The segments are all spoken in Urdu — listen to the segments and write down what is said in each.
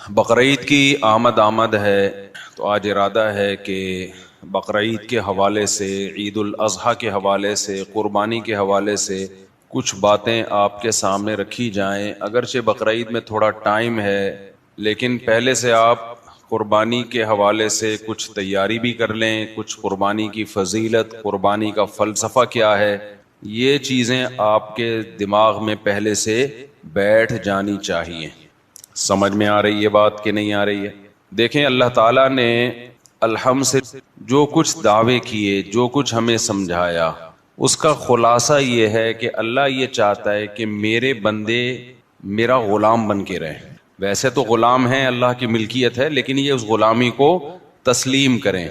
بقرعید کی آمد ہے، تو آج ارادہ ہے کہ بقرعید کے حوالے سے، عید الاضحیٰ کے حوالے سے، قربانی کے حوالے سے کچھ باتیں آپ کے سامنے رکھی جائیں۔ اگرچہ بقرعید میں تھوڑا ٹائم ہے، لیکن پہلے سے آپ قربانی کے حوالے سے کچھ تیاری بھی کر لیں، کچھ قربانی کی فضیلت، قربانی کا فلسفہ کیا ہے، یہ چیزیں آپ کے دماغ میں پہلے سے بیٹھ جانی چاہیے۔ سمجھ میں آ رہی ہے بات کہ نہیں آ رہی ہے؟ دیکھیں، اللہ تعالیٰ نے الحمد سے جو کچھ دعوے کیے، جو کچھ ہمیں سمجھایا، اس کا خلاصہ یہ ہے کہ اللہ یہ چاہتا ہے کہ میرے بندے میرا غلام بن کے رہیں۔ ویسے تو غلام ہیں، اللہ کی ملکیت ہے، لیکن یہ اس غلامی کو تسلیم کریں۔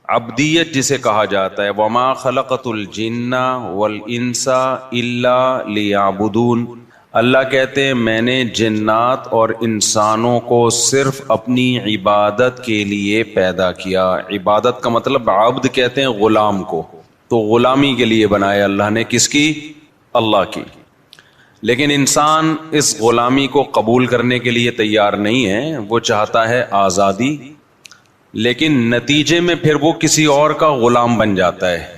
عبدیت جسے کہا جاتا ہے، وما خلقت الجن والانس الا لیعبدون۔ اللہ کہتے ہیں میں نے جنات اور انسانوں کو صرف اپنی عبادت کے لیے پیدا کیا۔ عبادت کا مطلب عبد کہتے ہیں غلام کو، تو غلامی کے لیے بنایا اللہ نے، کس کی؟ اللہ کی۔ لیکن انسان اس غلامی کو قبول کرنے کے لیے تیار نہیں ہے، وہ چاہتا ہے آزادی، لیکن نتیجے میں پھر وہ کسی اور کا غلام بن جاتا ہے۔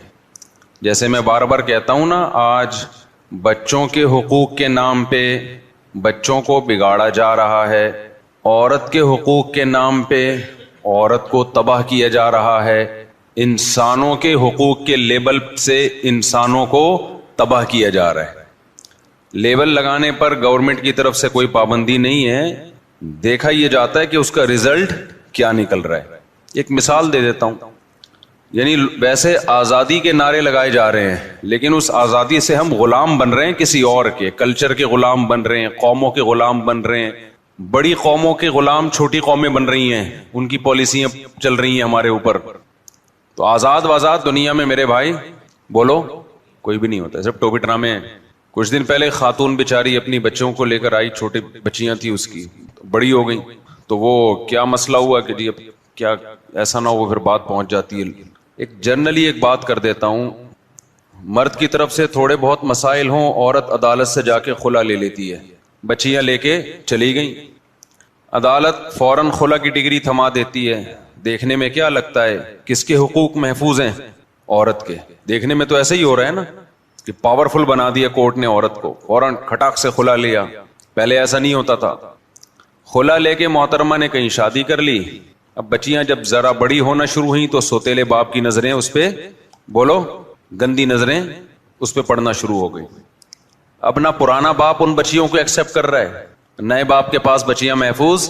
جیسے میں بار بار کہتا ہوں نا، آج بچوں کے حقوق کے نام پہ بچوں کو بگاڑا جا رہا ہے، عورت کے حقوق کے نام پہ عورت کو تباہ کیا جا رہا ہے، انسانوں کے حقوق کے لیبل سے انسانوں کو تباہ کیا جا رہا ہے۔ لیبل لگانے پر گورنمنٹ کی طرف سے کوئی پابندی نہیں ہے، دیکھا یہ جاتا ہے کہ اس کا رزلٹ کیا نکل رہا ہے۔ ایک مثال دے دیتا ہوں، یعنی ویسے آزادی کے نعرے لگائے جا رہے ہیں، لیکن اس آزادی سے ہم غلام بن رہے ہیں کسی اور کے، کلچر کے غلام بن رہے ہیں، قوموں کے غلام بن رہے ہیں، بڑی قوموں کے غلام چھوٹی قومیں بن رہی ہیں، ان کی پالیسیاں چل رہی ہیں ہمارے اوپر۔ تو آزاد دنیا میں میرے بھائی بولو کوئی بھی نہیں ہوتا، صرف ٹوپی ڈرامے ہیں۔ کچھ دن پہلے خاتون بیچاری اپنی بچوں کو لے کر آئی، چھوٹی بچیاں تھیں اس کی، بڑی ہو گئی، تو وہ کیا مسئلہ ہوا کہ جی اب کیا ایسا نہ ہو پھر بات پہنچ جاتی ہے۔ ایک جنرلی ایک بات کر دیتا ہوں، مرد کی طرف سے تھوڑے بہت مسائل ہوں، عورت عدالت سے جا کے خلا لے لیتی ہے، بچیاں لے کے چلی گئیں، عدالت فوراً خلا کی ڈگری تھما دیتی ہے۔ دیکھنے میں کیا لگتا ہے کس کے حقوق محفوظ ہیں؟ عورت کے۔ دیکھنے میں تو ایسا ہی ہو رہا ہے نا کہ پاورفل بنا دیا کورٹ نے عورت کو، فوراً کھٹاک سے خلا لیا۔ پہلے ایسا نہیں ہوتا تھا۔ خلا لے کے محترمہ نے کہیں شادی کر لی۔ اب بچیاں جب ذرا بڑی ہونا شروع ہوئیں تو سوتیلے باپ کی نظریں اس پہ، بولو گندی نظریں اس پہ پڑنا شروع ہو گئی۔ اب نہ پرانا باپ ان بچیوں کو ایکسپٹ کر رہا ہے، نئے باپ کے پاس بچیاں محفوظ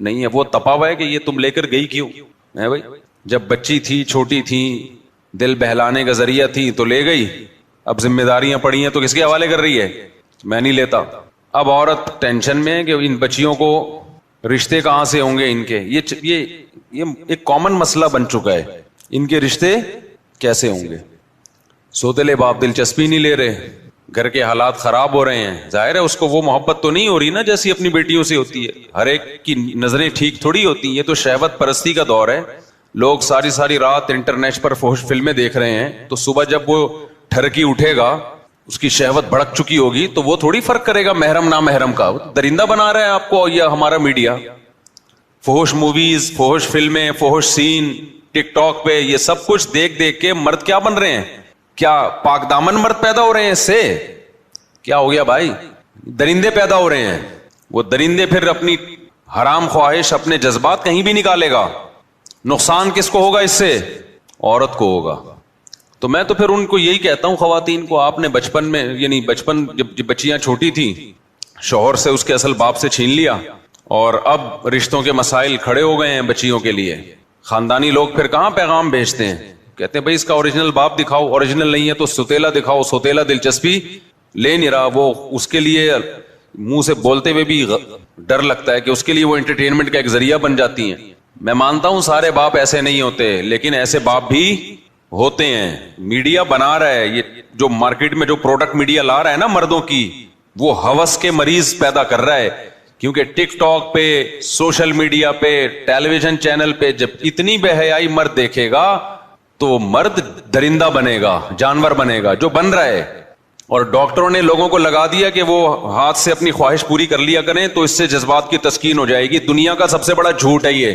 نہیں ہے، وہ تپا ہوا ہے کہ یہ تم لے کر گئی کیوں ہے بھائی؟ جب بچی تھی، چھوٹی تھی، دل بہلانے کا ذریعہ تھی تو لے گئی، اب ذمہ داریاں پڑی ہیں تو کس کے حوالے کر رہی ہے؟ میں نہیں لیتا۔ اب عورت ٹینشن میں ہے کہ ان بچیوں کو رشتے کہاں سے ہوں گے ان کے، یہ ایک کامن مسئلہ بن چکا ہے، ان کے رشتے کیسے ہوں گے؟ سوتیلے باپ دلچسپی نہیں لے رہے، گھر کے حالات خراب ہو رہے ہیں، ظاہر ہے اس کو وہ محبت تو نہیں ہو رہی نا جیسی اپنی بیٹیوں سے ہوتی ہے۔ ہر ایک کی نظریں ٹھیک تھوڑی ہوتی ہیں، یہ تو شہوت پرستی کا دور ہے۔ لوگ ساری رات انٹرنیٹ پر فحش فلمیں دیکھ رہے ہیں، تو صبح جب وہ ٹھرکی اٹھے گا، اس کی شہوت بھڑک چکی ہوگی، تو وہ تھوڑی فرق کرے گا محرم نا محرم کا۔ درندہ بنا رہا ہے آپ کو یہ ہمارا میڈیا، فحش موویز، فحش فلمیں، فحش سین ٹک ٹاک پہ، یہ سب کچھ دیکھ دیکھ کے مرد کیا بن رہے ہیں؟ کیا پاک دامن مرد پیدا ہو رہے ہیں؟ اس سے کیا ہو گیا بھائی؟ درندے پیدا ہو رہے ہیں۔ وہ درندے پھر اپنی حرام خواہش، اپنے جذبات کہیں بھی نکالے گا۔ نقصان کس کو ہوگا اس سے؟ عورت کو ہوگا۔ تو میں تو پھر ان کو یہی کہتا ہوں، خواتین کو، آپ نے بچپن میں، یعنی بچپن جب بچیاں چھوٹی تھیں، شوہر سے اس کے اصل باپ سے چھین لیا، اور اب رشتوں کے مسائل کھڑے ہو گئے ہیں بچیوں کے لیے۔ خاندانی لوگ پھر کہاں پیغام بھیجتے ہیں، کہتے ہیں بھائی اس کا اوریجنل باپ دکھاؤ، اوریجنل نہیں ہے تو سوتیلا دکھاؤ۔ سوتیلا دلچسپی لے نہیں رہا، وہ اس کے لیے منہ سے بولتے ہوئے بھی ڈر لگتا ہے کہ اس کے لیے وہ انٹرٹینمنٹ کا ایک ذریعہ بن جاتی ہیں۔ میں مانتا ہوں سارے باپ ایسے نہیں ہوتے، لیکن ایسے باپ بھی ہوتے ہیں۔ میڈیا بنا رہا ہے، یہ جو مارکیٹ میں جو پروڈکٹ میڈیا لا رہا ہے نا مردوں کی، وہ ہوس کے مریض پیدا کر رہا ہے۔ کیونکہ ٹک ٹاک پہ، سوشل میڈیا پہ، ٹیلی ویژن چینل پہ جب اتنی بے حیائی مرد دیکھے گا تو مرد درندہ بنے گا، جانور بنے گا، جو بن رہا ہے۔ اور ڈاکٹروں نے لوگوں کو لگا دیا کہ وہ ہاتھ سے اپنی خواہش پوری کر لیا کریں تو اس سے جذبات کی تسکین ہو جائے گی. دنیا کا سب سے بڑا جھوٹ ہے یہ.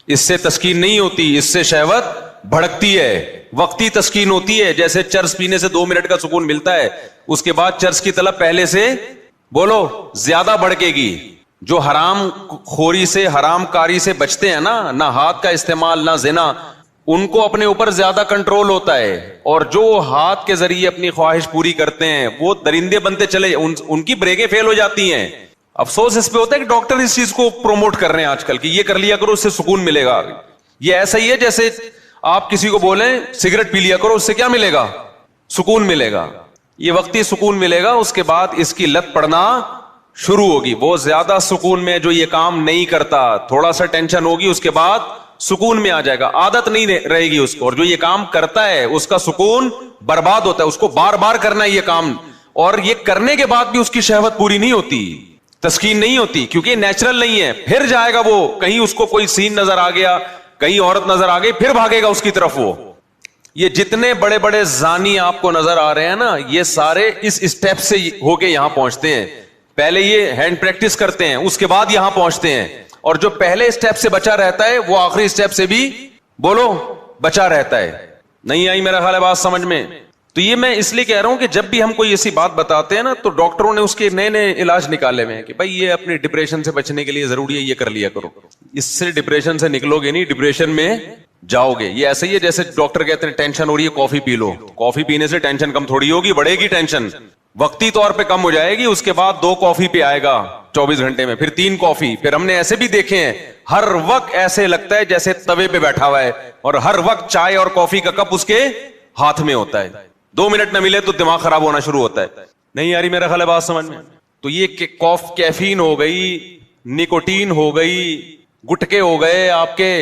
اس سے تسکین نہیں ہوتی, اس سے شہوت بھڑکتی ہے, وقتی تسکین ہوتی ہے. جیسے چرس پینے سے 2 منٹ کا سکون ملتا ہے, اس کے بعد چرس کی طلب پہلے سے بولو زیادہ بڑھکے گی. جو حرام خوری سے, حرام کاری سے بچتے ہیں نا, نہ ہاتھ کا استعمال نہ زنا, ان کو اپنے اوپر زیادہ کنٹرول ہوتا ہے. اور جو ہاتھ کے ذریعے اپنی خواہش پوری کرتے ہیں وہ درندے بنتے چلے, ان کی بریکیں فیل ہو جاتی ہیں. افسوس اس پہ ہوتا ہے کہ ڈاکٹر اس چیز کو پروموٹ کر رہے ہیں آج کل کہ یہ کر لیا کرو, اس سے سکون ملے گا. یہ ایسا ہی ہے جیسے آپ کسی کو بولیں سگریٹ پی لیا کرو, اس سے کیا ملے گا؟ سکون ملے گا. یہ وقتی سکون ملے گا, اس کے بعد اس کی لت پڑنا شروع ہوگی. وہ زیادہ سکون میں جو یہ کام نہیں کرتا, تھوڑا سا ٹینشن ہوگی, اس کے بعد سکون میں آ جائے گا, عادت نہیں رہے گی اس کو. اور جو یہ کام کرتا ہے اس کا سکون برباد ہوتا ہے, اس کو بار بار کرنا ہے یہ کام, اور یہ کرنے کے بعد بھی اس کی شہوت پوری نہیں ہوتی, تسکین نہیں ہوتی, کیونکہ یہ نیچرل نہیں ہے. پھر جائے گا وہ کہیں, اس کو کوئی سین نظر آ گیا, کہیں عورت نظر آ گئی, پھر بھاگے گا اس کی طرف. وہ یہ جتنے بڑے بڑے زانی آپ کو نظر آ رہے ہیں نا, یہ سارے اس اسٹیپ سے ہو کے یہاں پہنچتے ہیں. پہلے یہ ہینڈ پریکٹس کرتے ہیں, اس کے بعد یہاں پہنچتے ہیں. اور جو پہلے اسٹیپ سے بچا رہتا ہے وہ آخری اسٹیپ سے بھی بولو بچا رہتا ہے. نہیں آئی میرا خیال ہے بات سمجھ میں؟ تو یہ میں اس لیے کہہ رہا ہوں کہ جب بھی ہم کوئی ایسی بات بتاتے ہیں نا, تو ڈاکٹروں نے اس کے نئے نئے علاج نکالے ہوئے ہیں کہ بھائی یہ اپنے ڈپریشن سے بچنے کے لیے ضروری ہے, یہ کر لیا کرو. اس سے ڈپریشن سے نکلو گے نہیں, ڈپریشن میں جاؤ گے. یہ ایسا ہی ہے جیسے ڈاکٹر کہتے ہیں ٹینشن ہو رہی ہے کافی پی لو. کافی پینے سے ٹینشن کم تھوڑی ہوگی, بڑھے گی ٹینشن. وقتی طور پہ کم ہو جائے گی, اس کے بعد 2 کافی پہ آئے گا 24 گھنٹے میں, پھر 3 کافی. پھر ہم نے ایسے بھی دیکھے ہیں, ہر وقت ایسے لگتا ہے جیسے توے پہ بیٹھا ہوا ہے, اور ہر وقت چائے اور کافی کا کپ اس کے ہاتھ میں ہوتا ہے. 2 منٹ نہ ملے تو دماغ خراب ہونا شروع ہوتا ہے. نہیں یاری میرا خیال ہے بات سمجھ میں؟ تو یہ کیفین ہو گئی, نکوٹین ہو گئی, گٹکے ہو گئے آپ کے,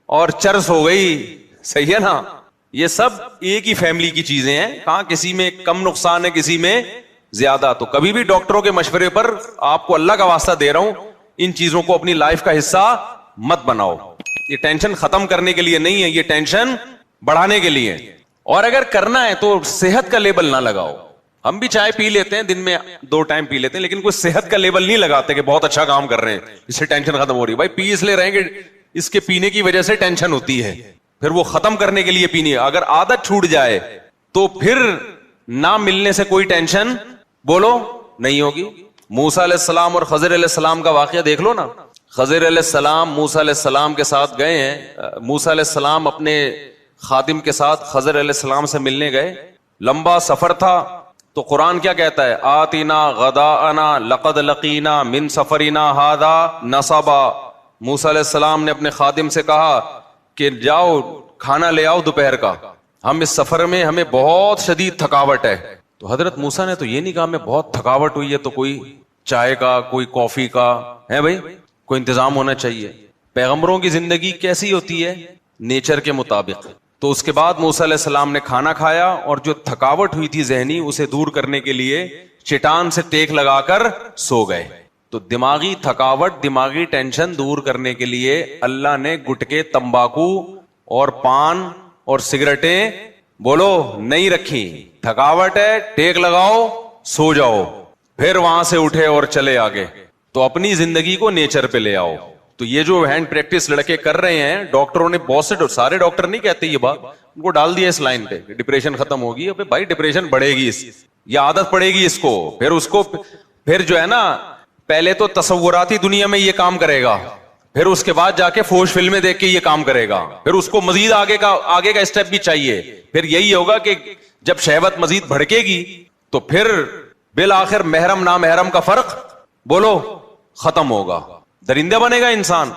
اور چرس ہو گئی, صحیح ہے نا؟ یہ سب ایک ہی فیملی کی چیزیں ہیں. کہاں کسی میں کم نقصان ہے, کسی میں زیادہ. تو کبھی بھی ڈاکٹروں کے مشورے پر, آپ کو اللہ کا واسطہ دے رہا ہوں, ان چیزوں کو اپنی لائف کا حصہ مت بناؤ. یہ ٹینشن ختم کرنے کے لیے نہیں ہے, یہ ٹینشن بڑھانے کے لیے. اور اگر کرنا ہے تو صحت کا لیبل نہ لگاؤ. ہم بھی چائے پی لیتے ہیں, دن میں 2 ٹائم پی لیتے ہیں, لیکن کوئی صحت کا لیبل نہیں لگاتے کہ بہت اچھا کام کر رہے ہیں, اس سے ٹینشن ختم ہو رہی ہے. بھائی پی اس لیے رہیں گے, اس کے پینے کی وجہ سے ٹینشن ہوتی ہے, پھر وہ ختم کرنے کے لیے پینی ہے. اگر عادت چھوٹ جائے تو پھر نہ ملنے سے کوئی ٹینشن بولو نہیں ہوگی. موسیٰ علیہ السلام اور خضر علیہ السلام کا واقعہ دیکھ لو نا. خضر علیہ السلام موسیٰ علیہ السلام کے ساتھ گئے ہیں. موسیٰ علیہ السلام اپنے خادم کے ساتھ خضر علیہ السلام سے ملنے گئے. لمبا سفر تھا, تو قرآن کیا کہتا ہے؟ آتینا غداءنا لقد لقینا من سفرنا ھذا نصبا. موسیٰ علیہ السلام نے اپنے خادم سے کہا کہ جاؤ کھانا لے آؤ دوپہر کا, ہم اس سفر میں ہمیں بہت شدید تھکاوٹ ہے. تو حضرت موسیٰ نے تو یہ نہیں کہا میں بہت تھکاوٹ ہوئی ہے تو کوئی چائے کا, کوئی کافی کا ہے, بھائی کوئی انتظام ہونا چاہیے. پیغمبروں کی زندگی کیسی ہوتی ہے؟ نیچر کے مطابق. تو اس کے بعد موسیٰ علیہ السلام نے کھانا کھایا, اور جو تھکاوٹ ہوئی تھی ذہنی, اسے دور کرنے کے لیے چٹان سے ٹیک لگا کر سو گئے. تو دماغی تھکاوٹ, دماغی ٹینشن دور کرنے کے لیے اللہ نے گٹکے, تمباکو اور پان اور سگریٹیں بولو نہیں رکھی. تھکاوٹ ہے, ٹیک لگاؤ, سو جاؤ, پھر وہاں سے اٹھے اور چلے آگے. تو اپنی زندگی کو نیچر پہ لے آؤ. تو یہ جو ہینڈ پریکٹس لڑکے کر رہے ہیں, ڈاکٹروں نے بہت سے, سارے ڈاکٹر نہیں کہتے یہ بات, ان کو ڈال دیا اس لائن پہ ڈپریشن ختم ہوگی. ابے بھائی ڈپریشن بڑھے گی, یہ عادت پڑے گی اس کو, پھر اس کو پھر جو ہے نا, پہلے تو تصوراتی دنیا میں یہ کام کرے گا, پھر اس کے بعد جا کے فوش فلمیں دیکھ کے یہ کام کرے گا, پھر اس کو مزید آگے کا اسٹیپ بھی چاہیے. پھر یہی ہوگا کہ جب شہوت مزید بھڑکے گی تو پھر بالآخر محرم نامحرم کا فرق بولو ختم ہوگا, درندہ بنے گا انسان.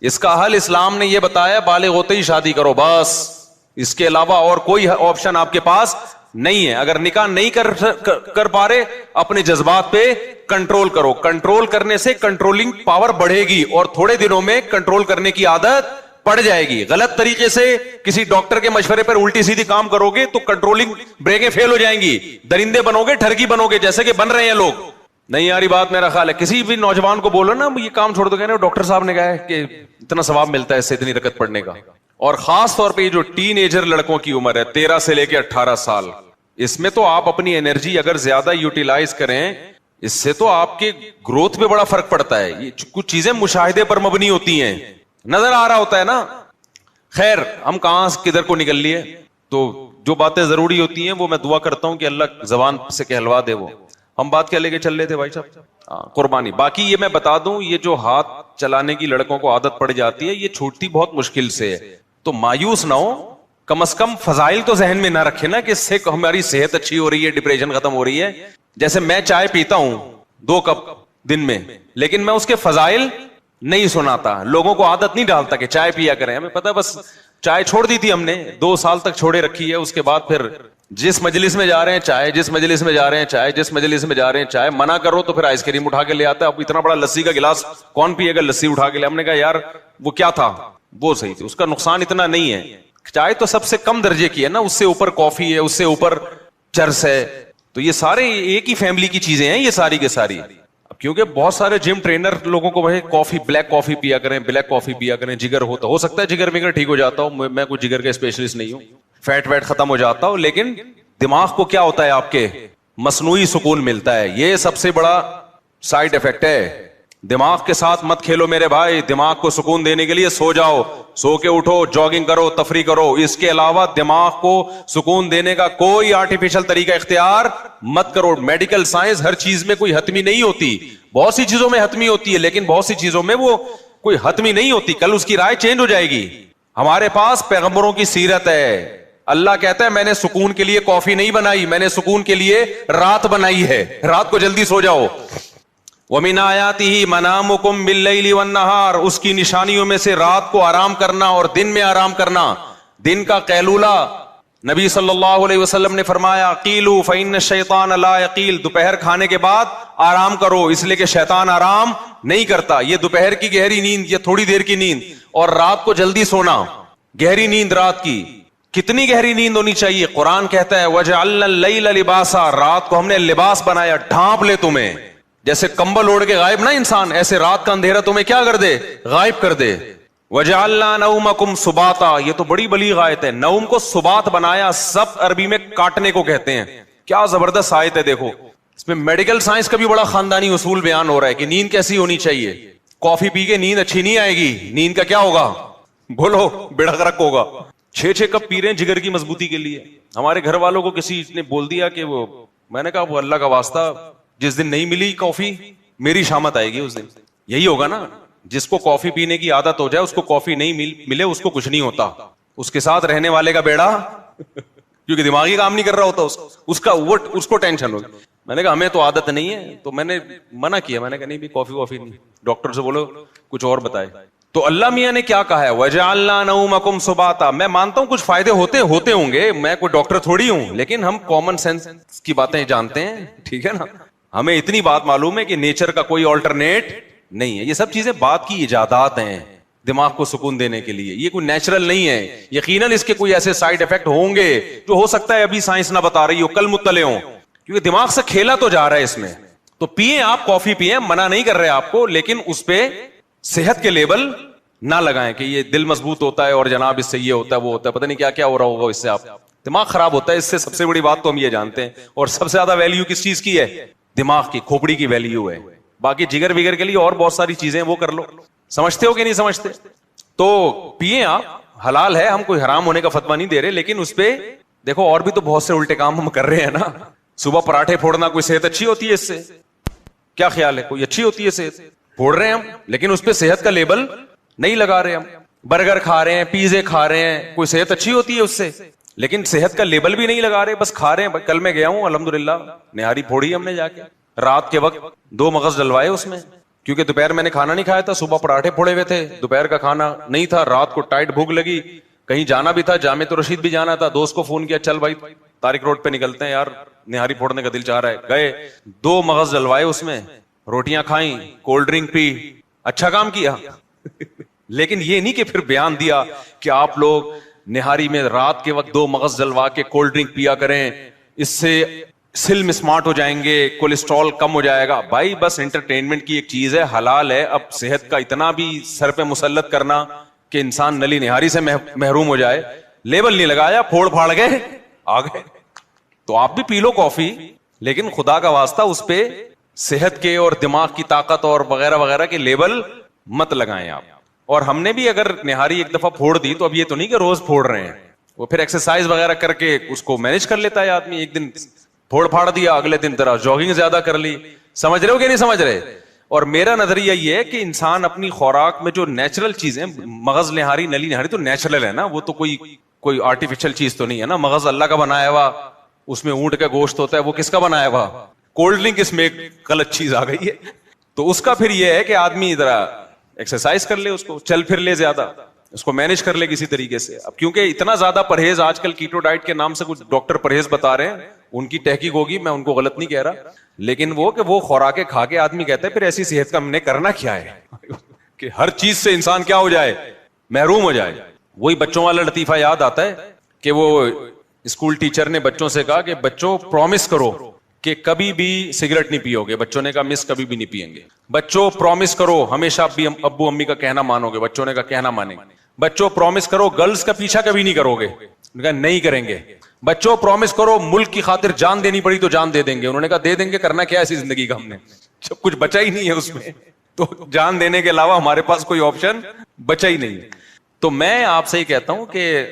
اس کا حل اسلام نے یہ بتایا, بالغ ہوتے ہی شادی کرو بس, اس کے علاوہ اور کوئی آپشن آپ کے پاس نہیں ہے. اگر نکاح نہیں کر پا رہے, اپنے جذبات پہ کنٹرول کرو. کنٹرول کرنے سے کنٹرولنگ پاور بڑھے گی, اور تھوڑے دنوں میں کنٹرول کرنے کی عادت پڑ جائے گی. غلط طریقے سے کسی ڈاکٹر کے مشورے پر الٹی سیدھی کام کرو گے تو کنٹرولنگ بریکیں فیل ہو جائیں گی, درندے بنو گے, ٹھرکی بنو گے, جیسے کہ بن رہے ہیں لوگ. نہیں آ رہی بات میرا خیال ہے. کسی بھی نوجوان کو بولو نا یہ کام چھوڑ دو, کہنے ڈاکٹر صاحب نے کہا ہے کہ اتنا ثواب ملتا ہے اس سے اتنی رکعت پڑھنے کا. اور خاص طور پہ یہ جو ٹین ایجر لڑکوں کی عمر ہے 13 سے لے کے 18 سال, اس میں تو آپ اپنی انرجی اگر زیادہ یوٹیلائز کریں اس سے تو آپ کے گروتھ پہ بڑا فرق پڑتا ہے. یہ کچھ چیزیں مشاہدے پر مبنی ہوتی ہیں, نظر آ رہا ہوتا ہے نا. خیر ہم کہاں کدھر کو نکل لیے. تو جو باتیں ضروری ہوتی ہیں وہ میں دعا کرتا ہوں کہ اللہ زبان سے کہلوا دے. وہ ہم بات کیا لے کے چل رہے تھے بھائی صاحب؟ قربانی. باقی یہ میں بتا دوں, یہ جو ہاتھ چلانے کی لڑکوں کو عادت پڑ جاتی ہے یہ چھوٹتی بہت مشکل سے ہے, تو مایوس نہ ہو. کم از کم فضائل تو ذہن میں نہ رکھے نا کہ اس سے ہماری صحت اچھی ہو رہی ہے, ڈپریشن ختم ہو رہی ہے. جیسے میں چائے پیتا ہوں 2 کپ دن میں, لیکن میں اس کے فضائل نہیں سناتا, لوگوں کو عادت نہیں ڈالتا کہ چائے پیا کریں. ہمیں پتا بس چائے چھوڑ دی تھی ہم نے, 2 سال تک چھوڑے رکھی ہے. اس کے بعد پھر جس مجلس میں جا رہے ہیں چائے, جس مجلس میں جا رہے ہیں چائے, جس مجلس میں جا رہے ہیں چائے. منع کرو تو پھر آئس کریم اٹھا کے لے آتا ہے. اب اتنا بڑا لسی کا گلاس کون پیے گا لسی اٹھا کے لے. ہم نے کہا یار وہ کیا تھا, وہ صحیح تھی, اس کا نقصان اتنا نہیں ہے. چائے تو سب سے کم درجے کی ہے نا, اس سے اوپر کافی ہے, اس سے اوپر چرس ہے. تو یہ سارے ایک ہی فیملی کی چیزیں ہیں یہ ساری کے ساری. کیونکہ بہت سارے جم ٹرینر لوگوں کو کافی, بلیک کافی پیا کریں, بلیک کافی پیا کریں. جگر ہو سکتا ہے جگر وگر ٹھیک ہو جاتا ہوں, میں کوئی جگر کا اسپیشلسٹ نہیں ہوں, فیٹ ویٹ ختم ہو جاتا ہوں, لیکن دماغ کو کیا ہوتا ہے آپ کے مصنوعی سکون ملتا ہے. یہ سب سے بڑا سائڈ افیکٹ ہے. دماغ کے ساتھ مت کھیلو میرے بھائی. دماغ کو سکون دینے کے لیے سو جاؤ, سو کے اٹھو, جاگنگ کرو, تفریح کرو. اس کے علاوہ دماغ کو سکون دینے کا کوئی آرٹیفیشل طریقہ اختیار مت کرو. میڈیکل سائنس ہر چیز میں کوئی حتمی نہیں ہوتی, بہت سی چیزوں میں حتمی ہوتی ہے, لیکن بہت سی چیزوں میں وہ کوئی حتمی نہیں ہوتی. کل اس کی رائے چینج ہو جائے گی. ہمارے پاس پیغمبروں کی سیرت ہے. اللہ کہتا ہے میں نے سکون کے لیے کافی نہیں بنائی, میں نے سکون کے لیے رات بنائی ہے. رات کو جلدی سو جاؤ. وَمِنْ آيَاتِهِ مَنَامُكُمْ بِاللَّيْلِ وَالنَّهَارِ, اس کی نشانیوں میں سے رات کو آرام کرنا اور دن میں آرام کرنا. دن کا قیلولہ نبی صلی اللہ علیہ وسلم نے فرمایا قیلوا فإن الشیطان لا یقیل, دوپہر کھانے کے بعد آرام کرو, اس لیے کہ شیطان آرام نہیں کرتا. یہ دوپہر کی گہری نیند, یہ تھوڑی دیر کی نیند, اور رات کو جلدی سونا, گہری نیند رات کی. کتنی گہری نیند ہونی چاہیے؟ قرآن کہتا ہے وَجَعَلْنَا اللَّيْلَ لِبَاسًا, رات کو ہم نے لباس بنایا, ڈھانپ لے تمہیں. جیسے کمبل اوڑھ کے غائب نہ انسان, ایسے رات کا اندھیرا تمہیں کیا کر دے, غائب کر دے. وَجَعَلْنَا نَوْمَكُمْ سُبَاتًا, یہ تو بڑی بلیغ آیت ہے. نوم کو سبات بنایا, سب عربی میں کاٹنے کو کہتے ہیں. کیا زبردست آیت ہے, دیکھو اس میں میڈیکل سائنس کا بھی بڑا خاندانی اصول بیان ہو رہا ہے کہ نیند کیسی ہونی چاہیے. کافی پی کے نیند اچھی نہیں آئے گی. نیند کا کیا ہوگا, بولو, بیڑا غرق ہوگا. 6 کپ پی رہے ہیں جگر کی مضبوطی کے لیے. ہمارے گھر والوں کو کسی نے بول دیا کہ وہ, میں نے کہا وہ اللہ کا واسطہ, جس دن نہیں ملی کافی میری شامت آئے گی اس دن. یہی ہوگا نا, جس کو کافی پینے کی عادت ہو جائے, اس کو کافی نہیں ملے اس کو کچھ نہیں ہوتا. اس کے ساتھ رہنے والے کا بیڑا کیونکہ دماغی کام نہیں کر رہا ہوتا اس کو ٹینشن ہوگی. میں نے کہا ہمیں تو عادت نہیں ہے, تو میں نے منع کیا. میں نے کہا نہیں بھی کافی نہیں, ڈاکٹر سے بولو کچھ اور بتائے. تو اللہ میاں نے کیا کہا ہے وَجَعَلْنَا نَوْمَكُمْ سُبَاتًا. میں مانتا ہوں کچھ فائدے ہوتے ہوں گے, میں کوئی ڈاکٹر تھوڑی ہوں, لیکن ہم کامن سینس کی باتیں جانتے ہیں, ٹھیک ہے نا. ہمیں اتنی بات معلوم ہے کہ نیچر کا کوئی آلٹرنیٹ نہیں ہے. یہ سب چیزیں بات کی ایجادات ہیں دماغ کو سکون دینے کے لیے, یہ کوئی نیچرل نہیں ہے. یقیناً اس کے کوئی ایسے سائیڈ افیکٹ ہوں گے جو ہو سکتا ہے ابھی سائنس نہ بتا رہی ہو, کل مطلع ہوں, کیونکہ دماغ سے کھیلا تو جا رہا ہے اس میں. تو پیئیں آپ, کافی پیئیں, منع نہیں کر رہے آپ کو, لیکن اس پہ صحت کے لیبل نہ لگائیں کہ یہ دل مضبوط ہوتا ہے اور جناب اس سے یہ ہوتا ہے وہ ہوتا ہے, پتہ نہیں کیا کیا ہو رہا ہوگا اس سے, آپ دماغ خراب ہوتا ہے اس سے. سب سے بڑی بات تو ہم یہ جانتے ہیں. اور سب سے زیادہ ویلیو کس چیز کی ہے, دماغ کی, کھوپڑی کی ویلیو ہے. باقی جگر وگر کے لیے اور بہت ساری چیزیں وہ کر لو. سمجھتے ہو کہ نہیں سمجھتے؟ تو پیئیں آپ, حلال ہے, ہم کوئی حرام ہونے کا فتویٰ نہیں دے رہے, لیکن اس پہ دیکھو اور بھی تو بہت سے الٹے کام ہم کر رہے ہیں نا. صبح پراٹھے پھوڑنا, کوئی صحت اچھی ہوتی ہے اس سے؟ کیا خیال ہے, کوئی اچھی ہوتی ہے صحت؟ پھوڑ رہے ہیں ہم, لیکن اس پہ صحت کا لیبل نہیں لگا رہے. ہم برگر کھا رہے ہیں, پیزے کھا رہے ہیں, کوئی صحت اچھی ہوتی ہے اس سے؟ لیکن صحت کا لیبل بھی نہیں لگا رہے, بس کھا رہے ہیں. کل میں گیا ہوں الحمدللہ, نہاری پھوڑی ہم نے جا کے, رات کے وقت 2 مغز ڈلوائے اس میں, کیونکہ دوپہر میں نے کھانا نہیں کھایا تھا, صبح پراٹھے پھوڑے ہوئے تھے, دوپہر کا کھانا نہیں تھا, رات کو ٹائٹ بھوک لگی, کہیں جانا بھی تھا, جامع رشید بھی جانا تھا. دوست کو فون کیا, چل بھائی طارق روڈ پہ نکلتے ہیں یار, نہاری پھوڑنے کا دل چاہ رہا ہے. گئے, 2 مغز ڈلوائے اس میں, روٹیاں کھائیں, کولڈ ڈرنک پی, اچھا کام کیا. لیکن یہ نہیں کہ پھر بیان دیا کہ آپ لوگ نہاری میں رات کے وقت 2 مغز ڈلوا کے کولڈ ڈرنک پیا کریں, اس سے سلم اسمارٹ ہو جائیں گے, کولیسٹرول کم ہو جائے گا. بھائی بس انٹرٹینمنٹ کی ایک چیز ہے, حلال ہے. اب صحت کا اتنا بھی سر پہ مسلط کرنا کہ انسان نلی نہاری سے محروم ہو جائے, لیبل نہیں لگایا, پھوڑ پھاڑ گئے آ گئے. تو آپ بھی پی لو کافی, لیکن خدا کا واسطہ اس پہ صحت کے اور دماغ کی طاقت اور وغیرہ وغیرہ کے لیبل مت لگائیں آپ. اور ہم نے بھی اگر نہاری ایک دفعہ پھوڑ دی تو اب یہ تو نہیں کہ روز پھوڑ رہے ہیں, وہ پھر ایکسرسائز وغیرہ کر کے اس کو مینج کر لیتا ہے آدمی. ایک دن پھوڑ پھاڑ دیا, اگلے دن طرح جاگنگ زیادہ کر لی. سمجھ رہے ہو کہ نہیں سمجھ رہے؟ اور میرا نظریہ یہ ہے کہ انسان اپنی خوراک میں جو نیچرل چیزیں, مغز نہاری نلی نہاری تو نیچرل ہے نا, وہ تو کوئی آرٹیفیشل چیز تو نہیں ہے نا. مغز اللہ کا بنایا ہوا, اس میں اونٹ کا گوشت ہوتا ہے, وہ کس کا بنایا ہوا؟ کولڈ ڈرنک اس میں ایک غلط چیز آ گئی ہے. تو اس کا پھر یہ ہے کہ آدمی ذرا ایکسرسائز کر لے, اس کو چل پھر لے زیادہ, اس کو مینج کر لے کسی طریقے سے. اب کیونکہ اتنا زیادہ پرہیز آج کل کیٹو ڈائٹ کے نام سے کچھ ڈاکٹر پرہیز بتا رہے ہیں, ان کی تحقیق ہوگی, میں ان کو غلط نہیں کہہ رہا, لیکن وہ خوراکیں کھا کے آدمی کہتا ہے پھر ایسی صحت کا ہم نے کرنا کیا ہے کہ ہر چیز سے انسان کیا ہو جائے, محروم ہو جائے. وہی بچوں والا لطیفہ یاد آتا ہے کہ وہ اسکول ٹیچر نے بچوں سے کہا کہ بچوں پرومس کرو کہ کبھی بھی سگریٹ نہیں پیو گے. بچوں نے کہا مس کبھی بھی نہیں پیئیں گے. بچوں پرومس کرو ہمیشہ ابو امی کا کہنا مانو گے. بچوں نے کہا کہنا مانیں گے. بچوں پرومس کرو گرلز کا پیچھا کبھی نہیں کرو گے. انہوں نے کہا نہیں کریں گے. بچوں پرومس کرو ملک کی خاطر جان دینی پڑی تو جان دے دیں گے. انہوں نے کہا دے دیں گے, کرنا کیا ایسی زندگی کا, ہم نے جب کچھ بچا ہی نہیں ہے اس میں تو جان دینے کے علاوہ ہمارے پاس کوئی آپشن بچا ہی نہیں ہے. تو میں آپ سے ہی کہتا ہوں کہ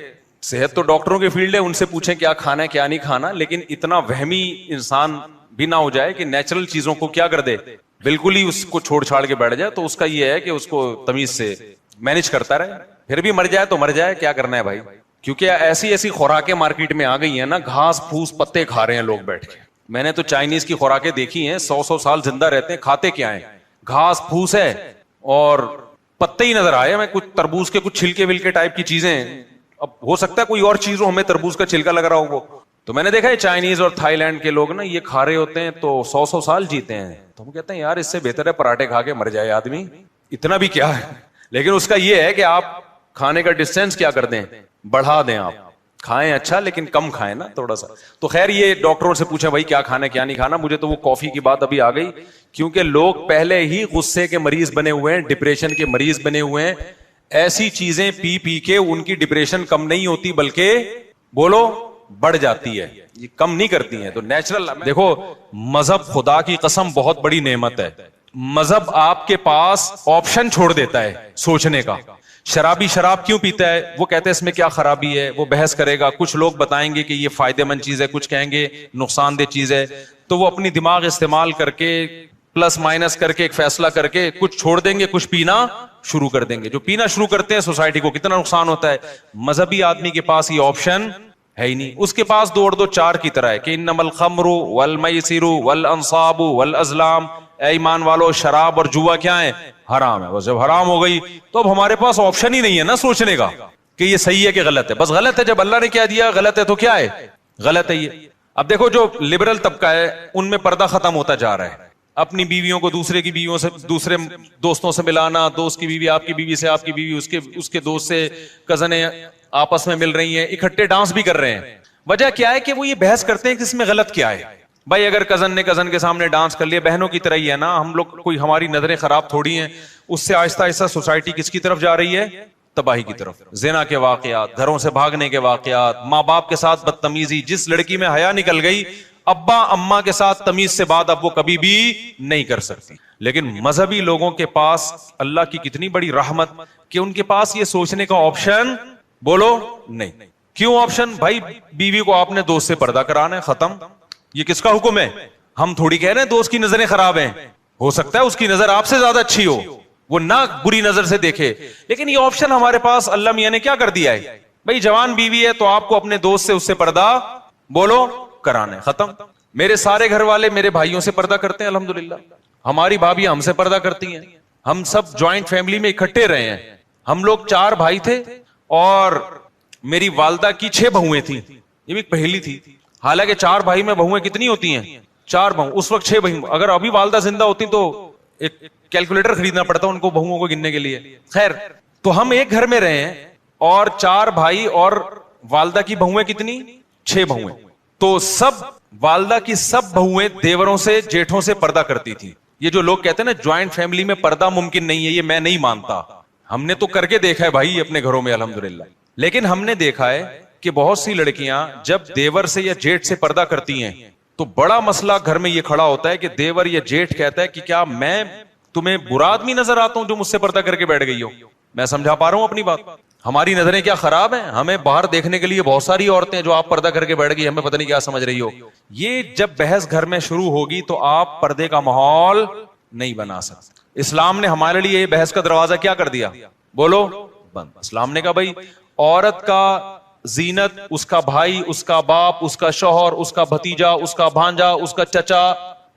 صحت تو ڈاکٹروں کی فیلڈ ہے, ان سے پوچھیں کیا کھانا ہے کیا نہیں کھانا, لیکن اتنا وہمی انسان بھی نہ ہو جائے کہ نیچرل چیزوں کو کیا کر دے, بالکل ہی اس کو چھوڑ چھاڑ کے بیٹھ جائے. تو اس کا یہ ہے کہ اس کو تمیز سے مینج کرتا رہے, پھر بھی مر جائے تو مر جائے, کیا کرنا ہے بھائی. کیونکہ ایسی خوراکیں مارکیٹ میں آ گئی ہیں نا, گھاس پھوس پتے کھا رہے ہیں لوگ بیٹھ کے. میں نے تو چائنیز کی خوراکیں دیکھی ہیں, 100 سال زندہ رہتے ہیں, کھاتے کیا ہیں, گھاس پھوس ہے اور پتے ہی نظر آئے. میں کچھ تربوز کے کچھ چھلکے ولکے ٹائپ کی چیزیں, اب ہو سکتا ہے کوئی اور چیز ہو, ہمیں تربوز کا چھلکا لگ رہا ہو وہ. تو میں نے دیکھا ہے چائنیز اور تھائی لینڈ کے لوگ نا یہ کھا رہے ہوتے ہیں تو 100 سال جیتے ہیں. تو ہم کہتے ہیں یار اس سے بہتر ہے پراٹھے کھا کے مر جائے آدمی, اتنا بھی کیا ہے. لیکن اس کا یہ ہے کہ آپ کھانے کا ڈسٹینس کیا کر دیں, بڑھا دیں. آپ کھائیں اچھا لیکن کم کھائیں نا تھوڑا سا. تو خیر یہ ڈاکٹروں سے پوچھیں بھائی کیا کھانا ہے کیا نہیں کھانا. مجھے تو وہ کافی کی بات ابھی آ گئی, کیونکہ لوگ پہلے ہی غصے کے مریض بنے ہوئے ہیں, ڈپریشن کے مریض بنے ہوئے ہیں. ایسی چیزیں پی پی کے ان کی ڈپریشن کم نہیں ہوتی بلکہ بولو بڑھ جاتی ہے, یہ کم نہیں کرتی ہیں. تو نیچرل دیکھو, مذہب خدا کی قسم بہت بڑی نعمت ہے. مذہب آپ کے پاس آپشن چھوڑ دیتا ہے سوچنے کا. شرابی شراب کیوں پیتا ہے, وہ کہتے ہیں اس میں کیا خرابی ہے, وہ بحث کرے گا. کچھ لوگ بتائیں گے کہ یہ فائدے مند چیز ہے, کچھ کہیں گے نقصان دہ چیز ہے. تو وہ اپنی دماغ استعمال کر کے پلس مائنس کر کے ایک فیصلہ کر کے کچھ چھوڑ دیں گے, کچھ پینا شروع کر دیں گے. جو پینا شروع کرتے ہیں سوسائٹی کو کتنا نقصان ہوتا ہے. مذہبی آدمی کے پاس یہ آپشن ہے ہی نہیں. اس کے پاس دوڑ دو چار کی طرح ہے کہ انما الخمر والمیسر والانصاب والازلام, اے ایمان والو شراب اور جوا کیا ہے, حرام ہے. بس جب حرام ہو گئی تو اب ہمارے پاس آپشن ہی نہیں ہے نا سوچنے کا کہ یہ صحیح ہے کہ غلط ہے. بس غلط ہے, جب اللہ نے کیا دیا غلط ہے تو کیا ہے, غلط ہے یہ. اب دیکھو جو لبرل طبقہ ہے ان میں پردہ ختم ہوتا جا رہا ہے. اپنی بیویوں کو دوسرے کی بیویوں سے, دوسرے دوستوں سے ملانا, دوست کی بیوی آپ کی بیوی سے, آپ کی بیوی اس کے دوست سے, کزنیں آپس میں مل رہی ہیں, اکٹھے ڈانس بھی کر رہے ہیں. وجہ کیا ہے کہ وہ یہ بحث کرتے ہیں کہ اس میں غلط کیا ہے. بھائی اگر کزن نے کزن کے سامنے ڈانس کر لیا, بہنوں کی طرح ہی ہے نا, ہم لوگ کوئی ہماری نظریں خراب تھوڑی ہیں. اس سے آہستہ آہستہ سوسائٹی کس کی طرف جا رہی ہے, تباہی کی طرف. زنا کے واقعات, گھروں سے بھاگنے کے واقعات, ماں باپ کے ساتھ بدتمیزی. جس لڑکی میں حیا نکل گئی, ابا اماں کے ساتھ تمیز سے بات اب وہ کبھی بھی نہیں کر سکتی. لیکن مذہبی لوگوں کے پاس اللہ کی کتنی بڑی رحمت کہ ان کے پاس یہ سوچنے کا آپشن بولو نہیں. کیوں آپشن؟ بھائی بیوی کو آپ نے دوست سے پردہ کرانا ہے, ختم. یہ کس کا حکم ہے؟ ہم تھوڑی کہہ رہے ہیں دوست کی نظریں خراب ہیں, ہو سکتا ہے اس کی نظر آپ سے زیادہ اچھی ہو, وہ نہ بری نظر سے دیکھے. لیکن یہ آپشن ہمارے پاس اللہ میاں نے کیا کر دیا ہے, بھائی جوان بیوی ہے تو آپ کو اپنے دوست سے اس سے پردہ بولو کرانا ہے, ختم. میرے سارے گھر والے میرے بھائیوں سے پردہ کرتے ہیں الحمدللہ, ہماری بھابیاں ہم سے پردہ کرتی ہیں. ہم سب جوائنٹ فیملی میں اکٹھے رہے ہیں. ہم لوگ 4 بھائی تھے اور میری والدہ کی 6 بہویں تھیں. یہ بھی پہلی تھی. حالانکہ 4 بھائی میں بہویں کتنی ہوتی ہیں, 4 بہو. اس وقت 6 بہو. اگر ابھی والدہ زندہ ہوتی تو ایک کیلکولیٹر خریدنا پڑتا ان کو بہوؤں کو گننے کے لیے. خیر, تو ہم ایک گھر میں رہے ہیں اور 4 بھائی اور والدہ کی بہویں کتنی, 6 بہویں. تو سب والدہ کی سب بہویں دیوروں سے جیٹھوں سے پردہ کرتی تھی. یہ جو لوگ کہتے ہیں نا جوائنٹ فیملی میں پردہ ممکن نہیں ہے, یہ میں نہیں مانتا. ہم نے تو کر کے دیکھا ہے بھائی اپنے گھروں میں الحمدللہ. لیکن ہم نے دیکھا ہے کہ بہت سی لڑکیاں جب دیور سے یا جیٹھ سے پردہ کرتی ہیں تو بڑا مسئلہ گھر میں یہ کھڑا ہوتا ہے کہ دیور یا جیٹھ کہتا ہے کہ کیا میں تمہیں برا آدمی نظر آتا ہوں جو مجھ سے پردہ کر کے بیٹھ گئی ہو؟ میں سمجھا پا رہا ہوں اپنی بات؟ ہماری نظریں کیا خراب ہیں؟ ہمیں باہر دیکھنے کے لیے بہت ساری عورتیں جو آپ پردہ کر کے بیٹھ گئی، ہمیں پتہ نہیں کیا سمجھ رہی ہو. یہ جب بحث گھر میں شروع ہوگی تو آپ پردے کا ماحول نہیں بنا سکتے. اسلام نے ہمارے لیے یہ بحث کا دروازہ کیا کر دیا؟ بولو بند. اسلام نے کہا بھائی عورت کا زینت اس کا بھائی، اس کا باپ، اس کا شوہر، اس کا بھتیجا، اس کا بھانجا، اس کا چچا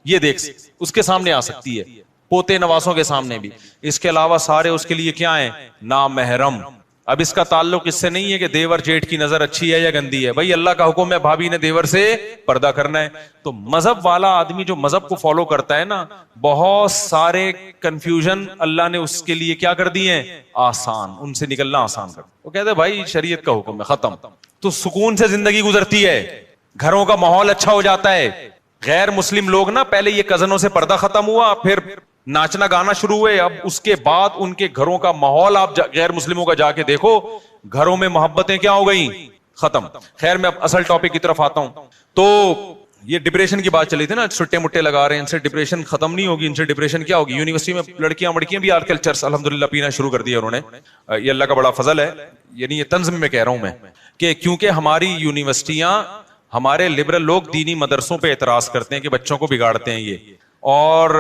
یہ دیکھ اس کے سامنے آ سکتی ہے، پوتے نواسوں کے سامنے بھی. اس کے علاوہ سارے اس کے لیے کیا ہیں؟ نامحرم. اب اس کا تعلق اس سے نہیں ہے کہ دیور جیٹھ کی نظر اچھی ہے یا گندی ہے. بھائی اللہ کا حکم ہے بھابھی نے دیور سے پردہ کرنا ہے. تو مذہب والا آدمی جو مذہب کو فالو کرتا ہے نا، بہت سارے کنفیوژن اللہ نے اس کے لیے کیا کر دیے ہیں؟ آسان. ان سے نکلنا آسان کر. وہ کہتے ہیں بھائی شریعت کا حکم ہے، ختم. تو سکون سے زندگی گزرتی ہے، گھروں کا ماحول اچھا ہو جاتا ہے. غیر مسلم لوگ نا پہلے یہ کزنوں سے پردہ ختم ہوا، پھر ناچنا گانا شروع ہوئے، اب اس کے بعد ان کے گھروں کا ماحول آپ غیر مسلموں کا جا کے دیکھو، گھروں میں محبتیں کیا ہو گئیں؟ ختم. خیر میں اب اصل ٹاپک کی طرف آتا ہوں. تو یہ ڈپریشن کی بات چلی تھی نا، چھٹے مٹے لگا رہے ہیں، ان سے ڈپریشن ختم نہیں ہوگی. ان سے ڈپریشن کیا ہوگی؟ یونیورسٹی میں لڑکیاں بھی آج کل چرس الحمدللہ پینا شروع کر دیا انہوں نے. یہ اللہ کا بڑا فضل ہے. یعنی یہ طنز میں کہہ رہا ہوں میں کہ کیونکہ ہماری یونیورسٹیاں، ہمارے لبرل لوگ دینی مدرسوں پہ اعتراض کرتے ہیں کہ بچوں کو بگاڑتے ہیں یہ. اور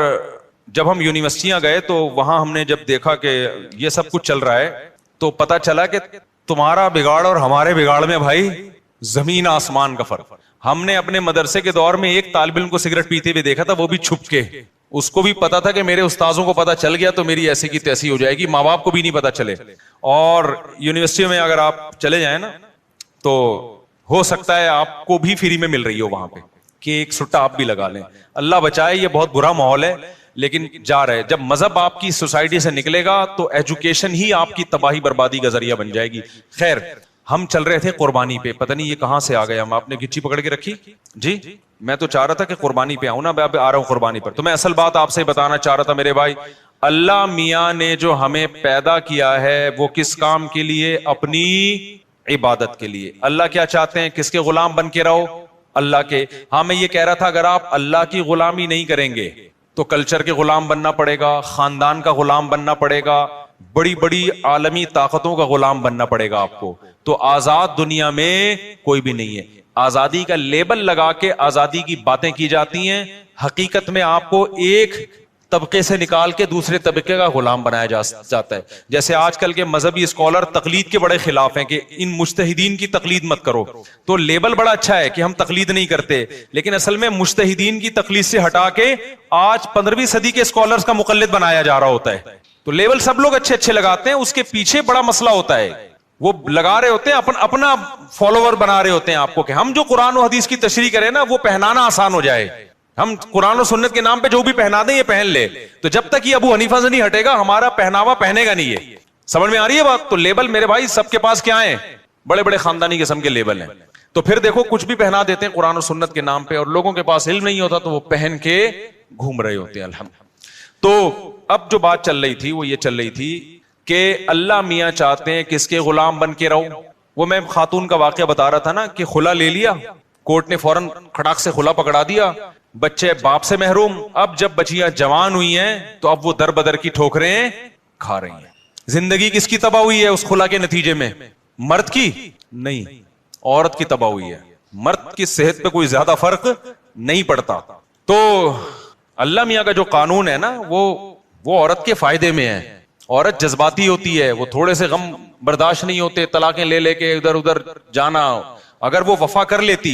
جب ہم یونیورسٹیاں گئے تو وہاں ہم نے جب دیکھا کہ یہ سب کچھ چل رہا ہے تو پتا چلا کہ تمہارا بگاڑ اور ہمارے بگاڑ میں بھائی زمین آسمان کا فرق. ہم نے اپنے مدرسے کے دور میں ایک طالب علم کو سگریٹ پیتے ہوئے دیکھا تھا، وہ بھی چھپ کے. اس کو بھی پتا تھا کہ میرے استاذوں کو پتا چل گیا تو میری ایسی کی تیسی ہو جائے گی، ماں باپ کو بھی نہیں پتا چلے. اور یونیورسٹی میں اگر آپ چلے جائیں نا تو ہو سکتا ہے آپ کو بھی فری میں مل رہی ہو وہاں پہ کہ ایک سٹا آپ بھی لگا لیں. اللہ بچائے، یہ بہت برا ماحول ہے لیکن جا رہے. جب مذہب آپ کی سوسائٹی سے نکلے گا تو ایجوکیشن ہی آپ کی تباہی بربادی کا ذریعہ بن جائے گی. خیر ہم چل رہے تھے قربانی پہ، پتہ نہیں یہ کہاں سے آ گئے ہم. آپ نے گچی پکڑ کے رکھی جی. میں تو چاہ رہا تھا کہ قربانی پہ آؤں نا، میں اب آ رہا ہوں قربانی پر. تو میں اصل بات آپ سے بتانا چاہ رہا تھا میرے بھائی، اللہ میاں نے جو ہمیں پیدا کیا ہے وہ کس کام کے لیے؟ اپنی عبادت کے لیے. اللہ کیا چاہتے ہیں؟ کس کے غلام بن کے رہو؟ اللہ کے. ہاں میں یہ کہہ رہا تھا اگر آپ اللہ کی غلامی نہیں کریں گے تو کلچر کے غلام بننا پڑے گا، خاندان کا غلام بننا پڑے گا، بڑی بڑی عالمی طاقتوں کا غلام بننا پڑے گا آپ کو. تو آزاد دنیا میں کوئی بھی نہیں ہے. آزادی کا لیبل لگا کے آزادی کی باتیں کی جاتی ہیں، حقیقت میں آپ کو ایک طبقے سے نکال کے دوسرے طبقے کا غلام بنایا جاتا ہے. جیسے آج کل کے مذہبی اسکالر تقلید کے بڑے خلاف ہیں کہ ان مجتہدین کی تقلید مت کرو. تو لیبل بڑا اچھا ہے کہ ہم تقلید نہیں کرتے، لیکن اصل میں مجتہدین کی تقلید سے ہٹا کے آج 15ویں صدی کے اسکالرز کا مقلد بنایا جا رہا ہوتا ہے. تو لیبل سب لوگ اچھے اچھے لگاتے ہیں، اس کے پیچھے بڑا مسئلہ ہوتا ہے. وہ لگا رہے ہوتے ہیں اپنا فالوور بنا رہے ہوتے ہیں آپ کو کہ ہم جو قرآن و حدیث کی تشریح کریں نا وہ پہنانا آسان ہو جائے. ہم قرآن و سنت کے نام پہ جو بھی پہنا دیں یہ پہن لے. تو جب تک یہ ابو حنیفہ سے نہیں ہٹے گا ہمارا پہناوا پہنے گا نہیں. یہ سمجھ میں آ رہی ہے بات؟ تو لیبل میرے بھائی سب کے پاس کیا ہیں؟ بڑے بڑے خاندانی قسم کے لیبل ہیں. تو پھر دیکھو کچھ بھی پہنا دیتے ہیں قرآن و سنت کے نام پہ، اور لوگوں کے پاس علم نہیں ہوتا تو وہ پہن کے گھوم رہے ہوتے ہیں. الحمد. تو اب جو بات چل رہی تھی وہ یہ چل رہی تھی کہ اللہ میاں چاہتے ہیں کس کے غلام بن کے رہو. وہ میں خاتون کا واقعہ بتا رہا تھا نا کہ خلا لے لیا، کورٹ نے فوراً کھڑاک سے خلا پکڑا دیا، بچے باپ سے محروم. اب جب بچیاں جوان ہوئی ہیں تو اب وہ در بدر کی ٹھوکریں کھا رہی ہیں. زندگی کس کی تباہ ہوئی ہے اس خلا کے نتیجے میں؟ مرد کی نہیں، عورت کی تباہ ہوئی ہے. مرد کی صحت پہ کوئی زیادہ فرق نہیں پڑتا. تو اللہ میاں کا جو قانون ہے نا وہ عورت کے فائدے میں ہے. عورت جذباتی ہوتی ہے، وہ تھوڑے سے غم برداشت نہیں ہوتے، طلاقیں لے لے کے ادھر ادھر جانا. اگر وہ وفا کر لیتی،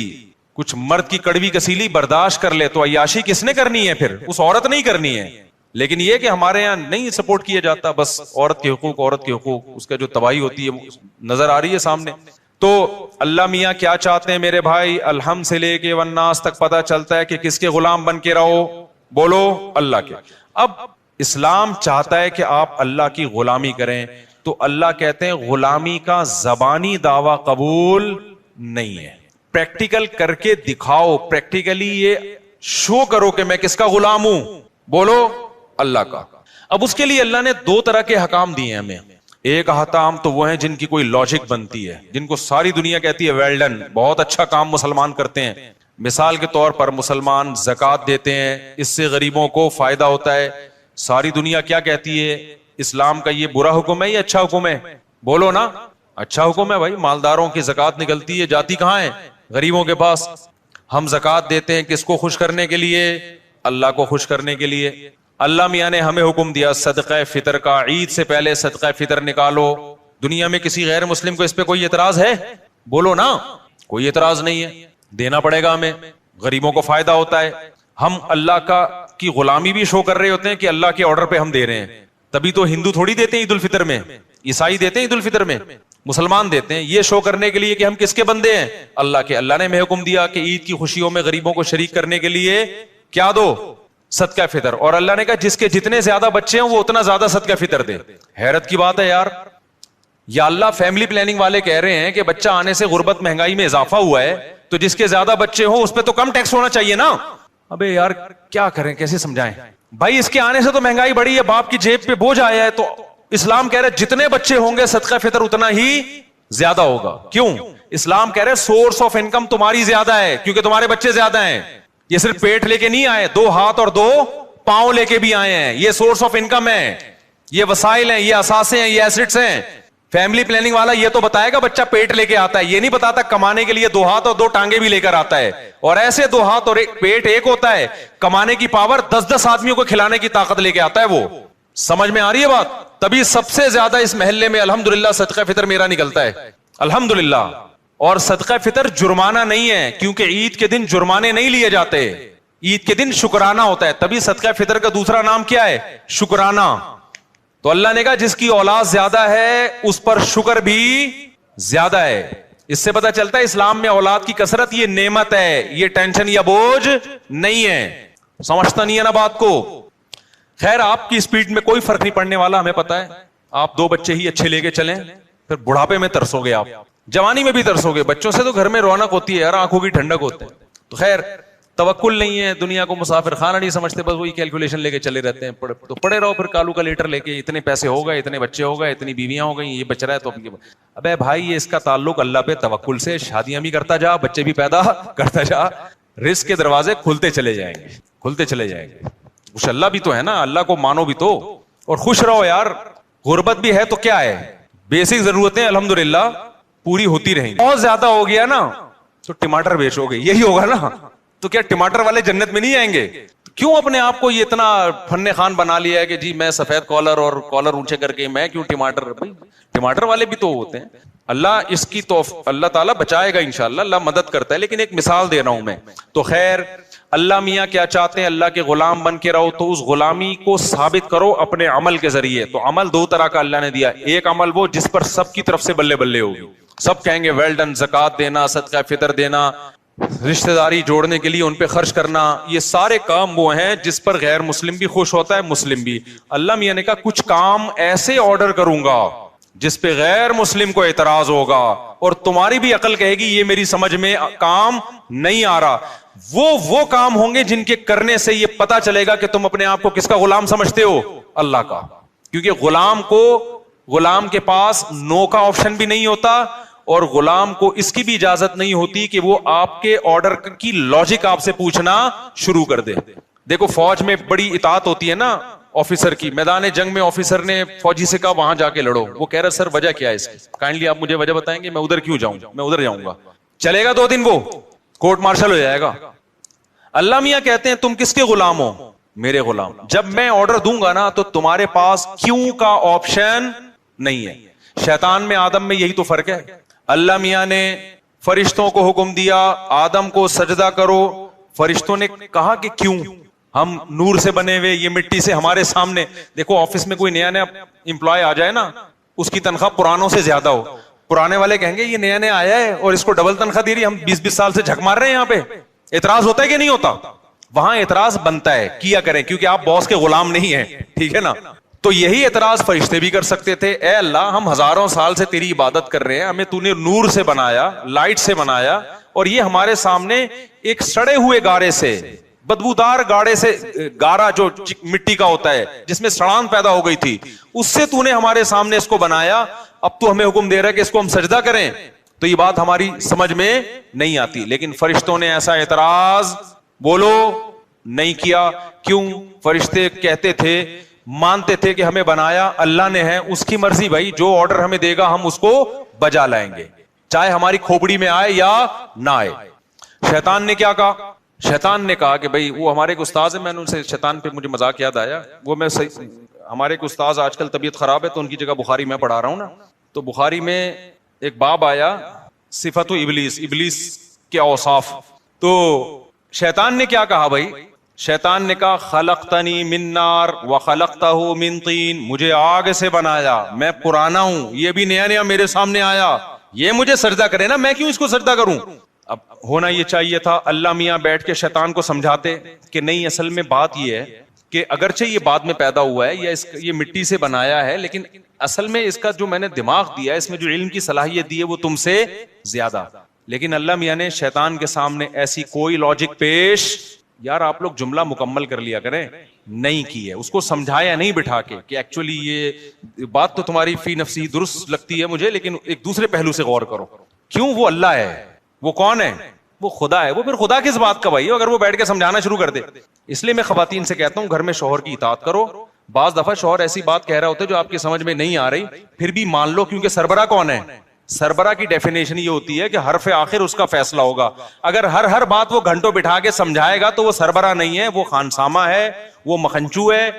کچھ مرد کی کڑوی کسیلی برداشت کر لے تو عیاشی کس نے کرنی ہے؟ پھر اس عورت نہیں کرنی ہے. لیکن یہ کہ ہمارے یہاں نہیں سپورٹ کیا جاتا، بس عورت کے حقوق عورت کے حقوق، اس کا جو تباہی ہوتی ہے نظر آ رہی ہے سامنے. تو اللہ میاں کیا چاہتے ہیں میرے بھائی؟ الحمد سے لے کے والناس تک پتہ چلتا ہے کہ کس کے غلام بن کے رہو؟ بولو اللہ کے. اب اسلام چاہتا ہے کہ آپ اللہ کی غلامی کریں، تو اللہ کہتے ہیں غلامی کا زبانی دعویٰ قبول نہیں ہے، پریکٹیکل کر کے دکھاؤ. پریکٹیکلی یہ شو کرو کہ میں کس کا غلام ہوں. بولو اللہ کا. اب اس کے لیے اللہ نے دو طرح کے حکام دیے ہیں ہمیں. ایک احتام تو وہ ہیں جن کی کوئی لاجک بنتی ہے, جن کو ساری دنیا کہتی ہے ویل ڈن, بہت اچھا کام مسلمان کرتے ہیں. مثال کے طور پر مسلمان زکوٰۃ دیتے ہیں, اس سے غریبوں کو فائدہ ہوتا ہے. ساری دنیا کیا کہتی ہے, اسلام کا یہ برا حکم ہے یا اچھا حکم ہے؟ بولو نا, اچھا حکم ہے بھائی. مالداروں کی زکوٰۃ نکلتی ہے, جاتی کہاں ہے؟ غریبوں کے پاس. ہم زکوٰۃ دیتے ہیں کس کو خوش کرنے کے لیے؟ اللہ کو خوش کرنے کے لیے. اللہ میاں نے ہمیں حکم دیا صدقہ فطر کا, عید سے پہلے صدقہ فطر نکالو. دنیا میں کسی غیر مسلم کو اس پہ کوئی اعتراض ہے؟ بولو نا, کوئی اعتراض نہیں ہے. دینا پڑے گا ہمیں, غریبوں کو فائدہ ہوتا ہے. ہم اللہ کی غلامی بھی شو کر رہے ہوتے ہیں کہ اللہ کے آرڈر پہ ہم دے رہے ہیں. تبھی تو ہندو تھوڑی دیتے ہیں عید الفطر میں, عیسائی دیتے ہیں عید الفطر میں, مسلمان دیتے ہیں. یہ شو کرنے کے لیے کہ ہم کس کے بندے ہیں؟ اللہ کے. اللہ نے ہمیں حکم دیا کہ عید کی خوشیوں میں غریبوں کو شریک کرنے کے لیے کیا دو؟ صدقہ فطر. اور اللہ نے کہا جس کے جتنے زیادہ بچے ہیں وہ اتنا زیادہ صدقہ فطر دے. حیرت کی بات ہے یار. یا اللہ فیملی پلاننگ والے کہہ رہے ہیں کہ بچہ آنے سے غربت مہنگائی میں اضافہ ہوا ہے, تو جس کے زیادہ بچے ہوں اس پہ تو کم ٹیکس ہونا چاہیے نا. ابے یار کیا کریں, کیسے سمجھائیں بھائی؟ اس کے آنے سے تو مہنگائی بڑھی ہے, باپ کی جیب پہ بوجھ آیا ہے. تو اسلام کہہ رہے جتنے بچے ہوں گے صدقہ فطر اتنا ہی زیادہ ہوگا. کیوں؟ اسلام کہہ رہے سورس آف انکم تمہاری زیادہ ہے کیونکہ تمہارے بچے زیادہ ہیں. یہ صرف پیٹ لے کے نہیں آئے, 2 ہاتھ اور 2 پاؤں لے کے بھی آئے ہیں. یہ سورس آف انکم ہے, یہ وسائل ہیں, یہ اثاثے ہیں, یہ ایسٹس ہیں. فیملی پلاننگ والا یہ تو بتائے گا بچہ پیٹ لے کے آتا ہے, یہ نہیں بتاتا کمانے کے لیے 2 ہاتھ اور 2 ٹانگیں بھی لے کر آتا ہے. اور ایسے 2 ہاتھ اور پیٹ ایک ہوتا ہے, کمانے کی پاور 10-10 آدمیوں کو کھلانے کی طاقت لے کے آتا ہے. وہ سمجھ میں آ رہی ہے بات؟ تبھی سب سے زیادہ اس محلے میں الحمدللہ صدقہ فطر میرا نکلتا ہے, الحمدللہ. اور صدقہ فطر جرمانہ نہیں ہے, کیونکہ عید کے دن جرمانے نہیں لیے جاتے, عید کے دن شکرانہ ہوتا ہے. تبھی صدقہ فطر کا دوسرا نام کیا ہے؟ شکرانہ. تو اللہ نے کہا جس کی اولاد زیادہ ہے اس پر شکر بھی زیادہ ہے. اس سے پتہ چلتا ہے اسلام میں اولاد کی کثرت یہ نعمت ہے, یہ ٹینشن یا بوجھ نہیں ہے. سمجھتا نہیں ہے نا بات کو؟ خیر آپ کی اسپیڈ میں کوئی فرق نہیں پڑنے والا, ہمیں پتا ہے. آپ 2 بچے ہی اچھے لے کے چلیں, پھر بڑھاپے میں ترسو گے, آپ جوانی میں بھی ترسو گے. بچوں سے تو گھر میں رونق ہوتی ہے یار, آنکھوں کی ٹھنڈک ہوتے ہیں. تو خیر توکل نہیں ہے, دنیا کو مسافر خانہ نہیں سمجھتے, بس وہی کیلکولیشن لے کے چلے رہتے ہیں. تو پڑے رہو پھر کالو کا لیٹر لے کے, اتنے پیسے ہو گئے, اتنے بچے ہو گئے, اتنی بیویاں ہو گئی, یہ بچ رہا ہے. تو ابے بھائی یہ اس کا تعلق اللہ پہ توکل سے, شادیاں بھی کرتا جا, بچے بھی پیدا کرتا جا, رزق کے دروازے کھلتے چلے جائیں گے, کھلتے چلے جائیں گے. خوش اللہ بھی تو ہے نا, اللہ کو مانو بھی تو, اور خوش رہو یار. غربت بھی ہے تو کیا ہے, بیسک ضرورتیں الحمدللہ پوری ہوتی رہیں گی. بہت زیادہ ہو گیا نا تو ٹماٹر بیچو گے, یہی ہوگا نا. تو کیا ٹماٹر والے جنت میں نہیں آئیں گے؟ کیوں اپنے آپ کو یہ اتنا فن خان بنا لیا ہے کہ جی میں سفید کالر اور کالر اونچے کر کے میں کیوں ٹماٹر؟ ٹماٹر والے بھی تو ہوتے ہیں. اللہ اس کی تو اللہ تعالیٰ بچائے گا انشاءاللہ, اللہ مدد کرتا ہے. لیکن ایک مثال دے رہا ہوں میں. تو خیر اللہ میاں کیا چاہتے ہیں؟ اللہ کے غلام بن کے رہو, تو اس غلامی کو ثابت کرو اپنے عمل کے ذریعے. تو عمل 2 طرح کا اللہ نے دیا. ایک عمل وہ جس پر سب کی طرف سے بلے بلے ہوگی, سب کہیں گے ویل ڈن. زکوٰۃ دینا, صدقہ فطر دینا, رشتہ داری جوڑنے کے لیے ان پہ خرچ کرنا, یہ سارے کام وہ ہیں جس پر غیر مسلم بھی خوش ہوتا ہے, مسلم بھی. اللہ میاں نے کہا کچھ کام ایسے آرڈر کروں گا جس پہ غیر مسلم کو اعتراض ہوگا, اور تمہاری بھی عقل کہے گی یہ میری سمجھ میں کام نہیں آ رہا. وہ کام ہوں گے جن کے کرنے سے یہ پتا چلے گا کہ تم اپنے آپ کو کس کا غلام سمجھتے ہو؟ اللہ کا. کیونکہ غلام کے پاس نو کا آپشن بھی نہیں ہوتا, اور غلام کو اس کی بھی اجازت نہیں ہوتی کہ وہ آپ کے آرڈر کی لاجک آپ سے پوچھنا شروع کر دے. دیکھو فوج میں بڑی اطاعت ہوتی ہے نا آفیسر کی. میدان جنگ میں آفیسر نے فوجی سے کہا وہاں جا کے لڑو. وہ کہہ رہا سر وجہ کیا ہے اس کی, کائنڈلی آپ مجھے وجہ بتائیں گے, میں ادھر کیوں جاؤں, میں ادھر جاؤں گا. چلے گا 2 دن, وہ کورٹ مارشل ہو جائے گا. اللہ میاں کہتے ہیں تم کس کے غلام ہو؟ میرے غلام. جب میں آرڈر دوں گا نا تو تمہارے پاس کیوں کا آپشن نہیں ہے. شیطان میں آدم میں یہی تو فرق ہے. اللہ میاں نے فرشتوں کو حکم دیا آدم کو سجدہ کرو, فرشتوں نے کہا کہ کیوں؟ ہم نور سے بنے ہوئے, یہ مٹی سے ہمارے سامنے. دیکھو آفس میں کوئی نیا امپلائی آ جائے نا, اس کی تنخواہ پرانوں سے زیادہ ہو, پرانے والے کہیں گے یہ نیا نیا آیا ہے اور اس کو ڈبل تنخواہ دی رہی, ہم 20-20 سال سے جھک مار رہے ہیں یہاں پہ. اعتراض ہوتا ہے کہ نہیں ہوتا؟ وہاں اعتراض بنتا ہے, کیا کریں, کیونکہ آپ باس کے غلام نہیں ہیں, ٹھیک ہے نا. تو یہی اعتراض فرشتے بھی کر سکتے تھے, اے اللہ ہم ہزاروں سال سے تیری عبادت کر رہے ہیں, ہمیں تو نے نور سے بنایا, لائٹ سے بنایا, اور یہ ہمارے سامنے ایک سڑے ہوئے گارے سے بدبودار گاڑے سے گارا جو مٹی کا ہوتا ہے جس میں سڑان پیدا ہو گئی تھی, اس سے تو نے ہمارے سامنے اس کو بنایا, اب تو ہمیں حکم دے رہا ہے کہ اس کو ہم سجدہ کریں. تو یہ بات ہماری سمجھ میں نہیں آتی, لیکن فرشتوں نے ایسا اعتراض بولو نہیں کیا. کیوں؟ فرشتے کہتے تھے, مانتے تھے کہ ہمیں بنایا اللہ نے ہے, اس کی مرضی بھائی, جو آرڈر ہمیں دے گا ہم اس کو بجا لائیں گے, چاہے ہماری کھوپڑی میں آئے یا نہ آئے. شیطان نے کیا کہا؟ شیطان نے کہا کہ بھائی, وہ ہمارے ایک استاذ ہے, میں نے ان سے شیطان پہ مجھے مذاق یاد آیا, وہ میں ہمارے ایک استاذ آج کل طبیعت خراب ہے تو ان کی جگہ بخاری میں پڑھا رہا ہوں نا, تو بخاری میں ایک باب آیا صفت ابلیس, ابلیس کے اوصاف. تو شیطان نے کیا کہا بھائی؟ شیطان نے کہا خلقتنی من نار وخلقتہ من طین, مجھے آگ سے بنایا, میں پرانا ہوں, یہ بھی نیا نیا میرے سامنے آیا, یہ مجھے سجدہ کرے نا, میں کیوں اس کو سجدہ کروں؟ اب ہونا یہ چاہیے تھا اللہ میاں بیٹھ کے شیطان کو سمجھاتے کہ نہیں, اصل میں بات یہ ہے کہ اگرچہ یہ بعد میں پیدا ہوا ہے یا یہ مٹی سے بنایا ہے, لیکن اصل میں اس کا جو میں نے دماغ دیا ہے, اس میں جو علم کی صلاحیت دی ہے وہ تم سے زیادہ. لیکن اللہ میاں نے شیطان کے سامنے ایسی کوئی لاجک پیش, یار آپ لوگ جملہ مکمل کر لیا کریں, نہیں کی ہے. اس کو سمجھایا نہیں بٹھا کے کہ ایکچولی یہ بات تو تمہاری فی نفسی درست لگتی ہے مجھے, لیکن ایک دوسرے پہلو سے غور کرو. کیوں؟ وہ اللہ ہے. وہ کون ہے؟ وہ خدا ہے. وہ پھر خدا کس بات کا بھائی اگر وہ بیٹھ کے سمجھانا شروع کر دے. اس لیے میں خواتین سے کہتا ہوں گھر میں شوہر کی اطاعت کرو. بعض دفعہ شوہر ایسی بات کہہ رہا ہوتا ہے جو آپ کی سمجھ میں نہیں آ رہی, پھر بھی مان لو, کیونکہ سربراہ کون ہے؟ سربراہ کی ڈیفینیشن یہ ہوتی ہے کہ حرف آخر اس کا فیصلہ ہوگا. اگر ہر بات وہ گھنٹوں بٹھا کے سمجھائے گا تو وہ سربراہ نہیں ہے, وہ خانسامہ ہے, وہ مکھنچو ہے,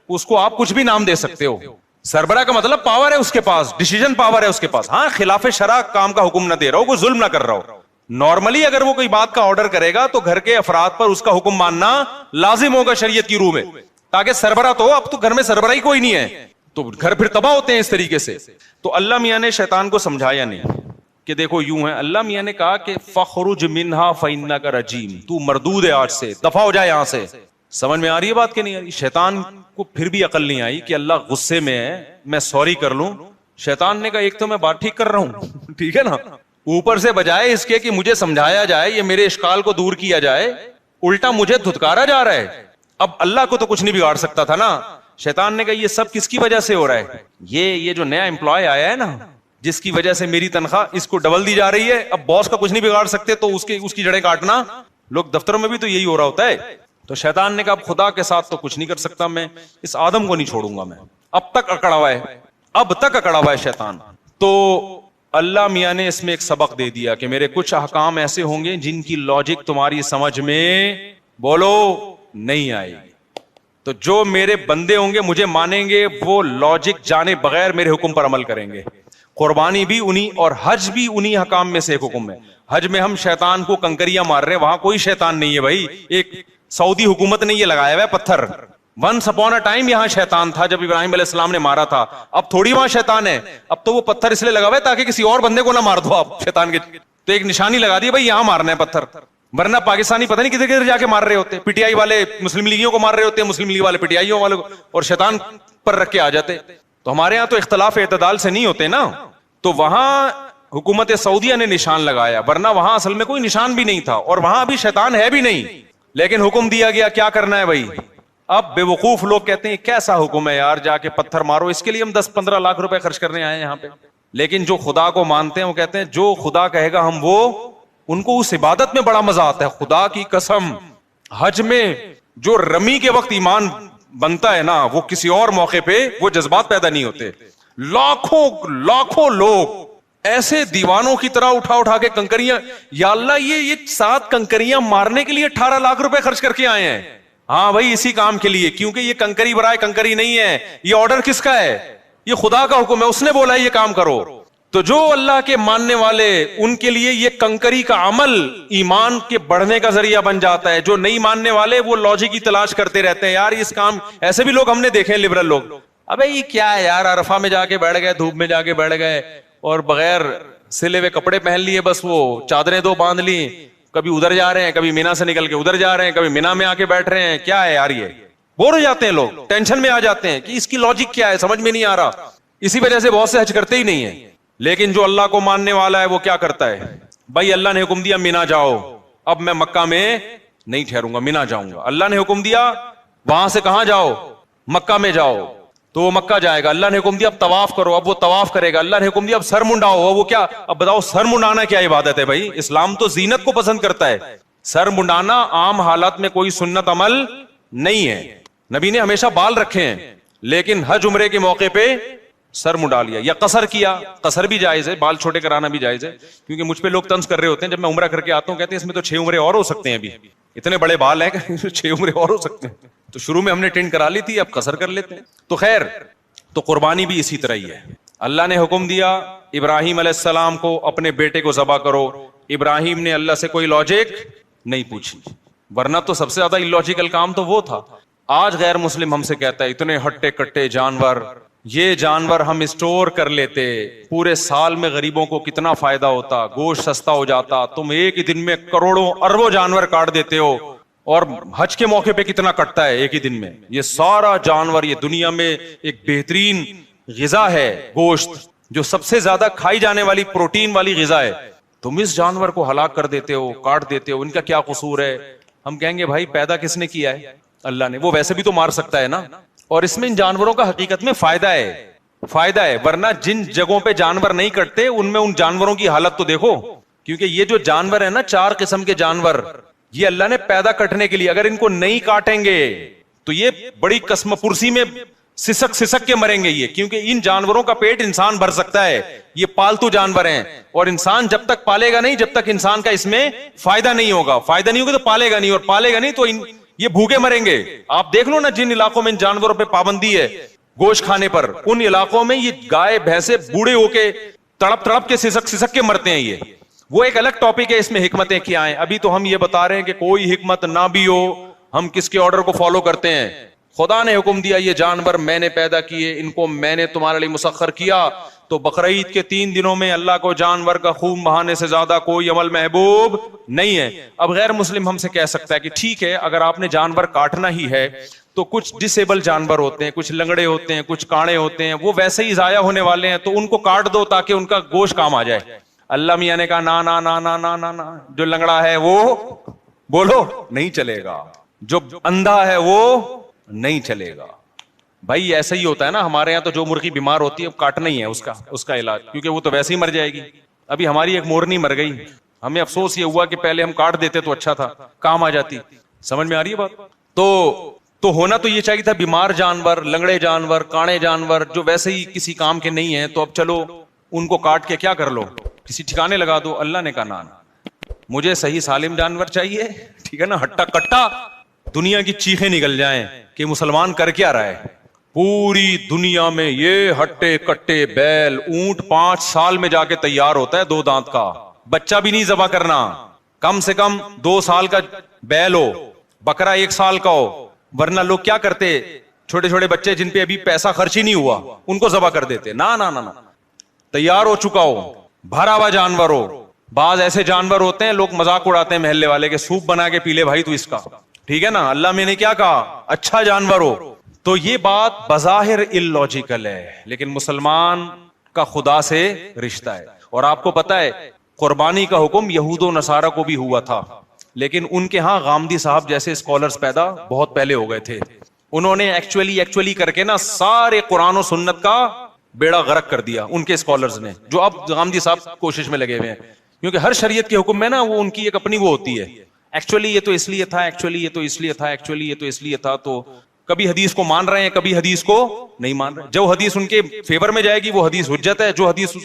اس کو آپ کچھ بھی نام دے سکتے ہو. سربراہ کا مطلب پاور ہے اس کے پاس, ڈیسیژن پاور ہے اس کے پاس. ہاں, خلاف شرع کام کا حکم نہ دے رہا ہو, کوئی ظلم نہ کر رہا ہو. نارملی اگر وہ کوئی بات کا آرڈر کرے گا تو گھر کے افراد پر اس کا حکم ماننا لازم ہوگا شریعت کی روح میں, تاکہ سربراہ تو, اب تو گھر میں سربراہ ہی کوئی نہیں ہے تو گھر پھر تباہ ہوتے ہیں اس طریقے سے. تو اللہ میاں نے شیطان کو سمجھایا نہیں کہ دیکھو یوں ہے. اللہ میاں نے کہا کہ فخرج منہا فإنک رجیم, تو مردود ہے, آج سے دفع ہو جائے یہاں سے. سمجھ میں آ رہی ہے بات کہ نہیں آ رہی؟ شیطان کو پھر بھی عقل نہیں آئی کہ اللہ غصے میں ہے, میں سوری کر لوں. شیطان نے کہا ایک تو میں بات ٹھیک کر رہا ہوں, ٹھیک ہے نا, اوپر سے بجائے اس کے کہ مجھے سمجھایا جائے, یہ میرے اشکال کو دور کیا جائے, الٹا مجھے دھتکارا جا رہا ہے. اب اللہ کو تو کچھ نہیں بگاڑ سکتا تھا نا. شیطان نے کہا یہ سب کس کی وجہ سے ہو رہا ہے؟ یہ جو نیا امپلائی آیا ہے نا, جس کی وجہ سے میری تنخواہ اس کو ڈبل دی جا رہی ہے, اب باس کا کچھ نہیں بگاڑ سکتے تو اس کی جڑیں کاٹنا. لوگ دفتروں میں بھی تو یہی ہو رہا ہوتا ہے. تو شیطان نے کہا اب خدا کے ساتھ تو کچھ نہیں کر سکتا میں, اس آدم کو نہیں چھوڑوں گا میں. اب تک اکڑا ہوا ہے شیطان. تو اللہ میاں نے اس میں ایک سبق دے دیا کہ میرے کچھ احکام ایسے ہوں گے جن کی لاجک تمہاری سمجھ میں بولو نہیں آئے گی, تو جو میرے بندے ہوں گے مجھے مانیں گے, وہ لاجک جانے بغیر میرے حکم پر عمل کریں گے. قربانی بھی انہی اور حج بھی انہی حکام میں سے ایک حکم ہے. حج میں ہم شیطان کو کنکریاں مار رہے ہیں, وہاں کوئی شیطان نہیں ہے بھائی, ایک سعودی حکومت نے یہ لگایا ہوا ہے پتھر. ونس اپون اے ٹائم یہاں شیطان تھا جب ابراہیم علیہ السلام نے مارا تھا, اب تھوڑی وہاں شیطان ہے. اب تو وہ پتھر اس لیے لگا ہوا ہے تاکہ کسی اور بندے کو نہ مار دو آپ شیطان کے, تو ایک نشانی لگا دی بھائی یہاں مارنا ہے پتھر, ورنہ پاکستانی پتہ نہیں کدھر کدھر جا کے مار رہے ہوتے, پی ٹی آئی والے مسلم لیگیوں کو مار رہے ہوتے, مسلم لیگ والے پی ٹی آئیوں والے کو, اور شیطان پر رکھ کے آ جاتے. تو ہمارے یہاں تو اختلاف اعتدال سے نہیں ہوتے نا, تو وہاں حکومت سعودیہ نے نشان لگایا, ورنہ وہاں اصل میں کوئی نشان بھی نہیں تھا, اور وہاں ابھی شیطان ہے بھی نہیں, لیکن حکم دیا گیا کیا کرنا ہے بھائی. اب بے وقوف لوگ کہتے ہیں کیسا حکم ہے یار, جا کے پتھر مارو, اس کے لیے ہم 10-15 لاکھ روپے خرچ کرنے آئے ہیں یہاں پہ. لیکن جو خدا کو مانتے ہیں وہ کہتے ہیں جو خدا کہے گا ہم وہ, ان کو اس عبادت میں بڑا مزہ آتا ہے. خدا کی قسم, حج میں جو رمی کے وقت ایمان بنتا ہے نا, وہ کسی اور موقع پہ وہ جذبات پیدا نہیں ہوتے. لاکھوں لوگ ایسے دیوانوں کی طرح اٹھا کے کنکریاں, یا اللہ یہ 7 کنکریاں مارنے کے لیے 18 لاکھ روپے خرچ کر کے آئے ہیں. ہاں بھائی اسی کام کے لیے, کیونکہ یہ کنکری برائے کنکری نہیں ہے, یہ آرڈر کس کا ہے؟ یہ خدا کا حکم ہے, اس نے بولا ہے یہ کام کرو. تو جو اللہ کے ماننے والے, ان کے لیے یہ کنکری کا عمل ایمان کے بڑھنے کا ذریعہ بن جاتا ہے. جو نہیں ماننے والے وہ لاجک کی تلاش کرتے رہتے ہیں, یار اس کام, ایسے بھی لوگ ہم نے دیکھے ہیں لبرل لوگ, ابے یہ کیا ہے یار, عرفہ میں جا کے بیٹھ گئے, دھوپ میں جا کے بیٹھ گئے, اور بغیر سلے ہوئے کپڑے پہن لیے, بس وہ چادریں 2 باندھ لی, کبھی ادھر جا رہے ہیں, کبھی مینا سے نکل کے ادھر جا رہے ہیں, کبھی مینا میں آ کے بیٹھ رہے ہیں. کیا ہے یار, یہ بور ہو جاتے ہیں لوگ, ٹینشن میں آ جاتے ہیں کہ اس کی لاجک کیا ہے, سمجھ میں نہیں آ رہا. اسی وجہ سے بہت سے حج کرتے ہی نہیں ہیں. لیکن جو اللہ کو ماننے والا ہے وہ کیا کرتا ہے, بھائی اللہ نے حکم دیا مینا جاؤ, اب میں مکہ میں نہیں ٹھہروں گا, مینا جاؤں گا. اللہ نے حکم دیا وہاں سے کہاں جاؤ, مکہ میں جاؤ, تو وہ مکہ جائے گا. اللہ نے حکم دیا اب طواف کرو, اب وہ طواف کرے گا. اللہ نے حکم دیا اب سر منڈاؤ, وہ کیا, اب بتاؤ سر منڈانا کیا عبادت ہے بھائی؟ اسلام تو زینت کو پسند کرتا ہے. سر منڈانا عام حالات میں کوئی سنت عمل نہیں ہے. نبی نے ہمیشہ بال رکھے ہیں, لیکن حج عمرے کے موقع پہ سر منڈا لیا. یا قصر کیا, قصر بھی جائز ہے, بال چھوٹے کرانا بھی جائز ہے. کیونکہ مجھ پہ لوگ طنز کر رہے ہوتے ہیں جب میں عمرہ کر کے آتا ہوں, کہتے ہیں اس میں تو 6 عمرے اور ہو سکتے ہیں, ابھی اتنے بڑے بال ہیں کہ 6 عمرے اور ہو سکتے ہیں. تو شروع میں ہم نے ٹینٹ کرا لی تھی, اب قصر کر لیتے ہیں. تو خیر, تو قربانی بھی اسی طرح ہی ہے. اللہ نے حکم دیا ابراہیم علیہ السلام کو اپنے بیٹے کو ذبح کرو. ابراہیم نے اللہ سے کوئی لاجک نہیں پوچھی, ورنہ تو سب سے زیادہ اللاجیکل کام تو وہ تھا. آج غیر مسلم ہم سے کہتا ہے اتنے ہٹے کٹے جانور, یہ جانور ہم اسٹور کر لیتے, پورے سال میں غریبوں کو کتنا فائدہ ہوتا, گوشت سستا ہو جاتا. تم ایک ہی دن میں کروڑوں اربوں جانور کاٹ دیتے ہو, اور حج کے موقع پہ کتنا کٹتا ہے ایک ہی دن میں. یہ سارا جانور, یہ دنیا میں ایک بہترین غذا ہے گوشت, جو سب سے زیادہ کھائی جانے والی پروٹین والی غذا ہے. تم اس جانور کو ہلاک کر دیتے ہو, کاٹ دیتے ہو, ان کا کیا قصور ہے؟ ہم کہیں گے بھائی پیدا کس نے کیا ہے؟ اللہ نے. وہ ویسے بھی تو مار سکتا ہے نا, اور اس میں ان جانوروں کا حقیقت میں فائدہ ہے, ورنہ جن جگہوں پہ جانور نہیں کٹتے ان میں ان جانوروں کی حالت تو دیکھو. کیونکہ یہ جو جانور ہے نا, 4 قسم کے جانور, یہ اللہ نے پیدا کٹنے کے لیے, اگر ان کو نہیں کاٹیں گے تو یہ بڑی قسم پرسی میں سسک کے مریں گے یہ. کیونکہ ان جانوروں کا پیٹ انسان بھر سکتا ہے, یہ پالتو جانور ہیں, اور انسان جب تک پالے گا نہیں, جب تک انسان کا اس میں فائدہ نہیں ہوگا تو پالے گا نہیں, اور پالے گا نہیں تو یہ بھوکے مریں گے. آپ دیکھ لو نا, جن علاقوں میں ان جانوروں پہ پابندی ہے گوشت کھانے پر, ان علاقوں میں یہ گائے بھینسے بوڑھے ہو کے تڑپ کے سسک کے مرتے ہیں. یہ وہ ایک الگ ٹاپک ہے, اس میں حکمتیں کیا ہیں. ابھی تو ہم یہ بتا رہے ہیں کہ کوئی حکمت نہ بھی ہو, ہم کس کے آرڈر کو فالو کرتے ہیں. خدا نے حکم دیا یہ جانور میں نے پیدا کیے, ان کو میں نے تمہارے لیے مسخر کیا, تو بقرعید کے 3 دنوں میں اللہ کو جانور کا خون بہانے سے زیادہ کوئی عمل محبوب نہیں ہے. اب غیر مسلم ہم سے کہہ سکتا ہے کہ ٹھیک ہے, اگر آپ نے جانور کاٹنا ہی ہے تو کچھ ڈسیبل جانور ہوتے ہیں, کچھ لنگڑے ہوتے ہیں, کچھ کاڑے ہوتے ہیں, وہ ویسے ہی ضائع ہونے والے ہیں, تو ان کو کاٹ دو تاکہ ان کا گوشت کام آ جائے. اللہ میاں نے کہا نا نا نا نا نا نا نا, جو لنگڑا ہے وہ بولو نہیں چلے گا, جو اندھا ہے وہ نہیں چلے گا. بھائی ایسا ہی ہوتا ہے نا, ہمارے یہاں تو جو مرغی بیمار ہوتی ہے کاٹنا ہی ہے اس کا علاج, کیونکہ وہ تو ویسے ہی مر جائے گی. ابھی ہماری ایک مورنی مر گئی, ہمیں افسوس یہ ہوا کہ پہلے ہم کاٹ دیتے تو اچھا تھا, کام آ جاتی. سمجھ میں آ رہی ہے بات؟ تو ہونا تو یہ چاہیے تھا بیمار جانور, لنگڑے جانور, کاڑے جانور, جو ویسے ہی کسی کام کے نہیں ہیں, تو اب چلو ان کو کاٹ کے کیا کر لو, کسی ٹھکانے لگا دو. اللہ نے کہا نا, مجھے صحیح سالم جانور چاہیے, ٹھیک ہے نا, ہٹا کٹا دنیا کی چیخیں نکل جائیں کہ مسلمان کر کیا رہا ہے. پوری دنیا میں یہ ہٹے کٹے بیل, اونٹ 5 سال میں جا کے تیار ہوتا ہے, 2 دانت کا, بچہ بھی نہیں ذبح کرنا, کم سے کم 2 سال کا بیل ہو, بکرا 1 سال کا ہو. ورنہ لوگ کیا کرتے, چھوٹے چھوٹے بچے جن پہ ابھی پیسہ خرچ ہی نہیں ہوا ان کو ذبح کر دیتے. نا نا نا نا, تیار ہو چکا ہو, بھرا ہوا جانور ہو. بعض ایسے جانور ہوتے ہیں لوگ مذاق اڑاتے ہیں محلے والے کے, سوپ بنا کے پی لے بھائی تو اس کا, ٹھیک ہے نا. اللہ میں نے کیا کہا, اچھا جانور ہو. تو یہ بات بظاہر اللاجیکل ہے, لیکن مسلمان کا خدا سے رشتہ ہے. اور آپ کو پتا ہے قربانی کا حکم یہود و نصارہ کو بھی ہوا تھا, لیکن ان کے ہاں غامدی صاحب جیسے اسکالرز پیدا بہت پہلے ہو گئے تھے. انہوں نے ایکچولی کر کے نا سارے قرآن و سنت کا بیڑا غرق کر دیا ان کے اسکالرز نے, جو اب غامدی صاحب کوشش میں لگے ہوئے ہیں. کیونکہ ہر شریعت کے حکم میں نا وہ ان کی ایک اپنی وہ ہوتی ہے, ایکچولی یہ تو اس لیے تھا, ایکچولی یہ تو اس لیے تھا, ایکچولی یہ تو اس لیے تھا. تو کبھی حدیث کو مان رہے ہیں, کبھی حدیث کو نہیں مان رہے. جو حدیث ان کے فیور میں جائے گی وہ حدیث حجت ہے, جو حدیث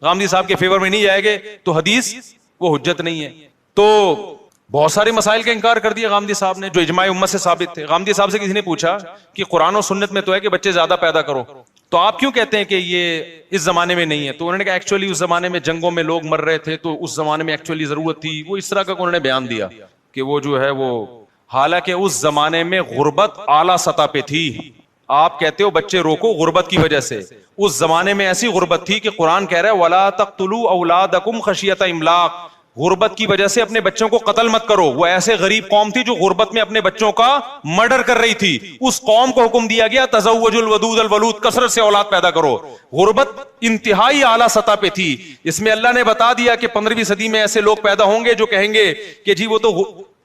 غامدی صاحب کے فیور میں نہیں جائے گے تو حدیث وہ حجت نہیں ہے. تو بہت سارے مسائل کا انکار کر دیا غامدی صاحب نے جو اجماع امت سے ثابت تھے. غامدی صاحب سے کسی نے پوچھا کہ قرآن و سنت میں تو ہے کہ بچے زیادہ پیدا کرو, تو آپ کیوں کہتے ہیں کہ یہ اس زمانے میں نہیں ہے؟ تو انہوں نے کہا ایکچولی اس زمانے میں جنگوں میں لوگ مر رہے تھے, تو اس زمانے میں ایکچولی ضرورت تھی. وہ اس طرح کا انہوں نے بیان دیا کہ وہ جو ہے وہ, حالانکہ اس زمانے میں غربت اعلیٰ سطح پہ تھی. آپ کہتے ہو بچے روکو غربت کی وجہ سے, اس زمانے میں ایسی غربت تھی کہ قرآن کہہ رہا ہے وَلَا تَقْتُلُوا أَوْلَادَكُمْ خَشْيَةَ إِمْلَاقٍ, غربت کی وجہ سے اپنے بچوں کو قتل مت کرو. وہ ایسے غریب قوم تھی جو غربت میں اپنے بچوں کا مرڈر کر رہی تھی. اس قوم کو حکم دیا گیا تزوجوا الودود الولود, کثرت سے اولاد پیدا کرو. غربت انتہائی اعلیٰ سطح پہ تھی. اس میں اللہ نے بتا دیا کہ 15ویں صدی میں ایسے لوگ پیدا ہوں گے جو کہیں گے کہ جی وہ تو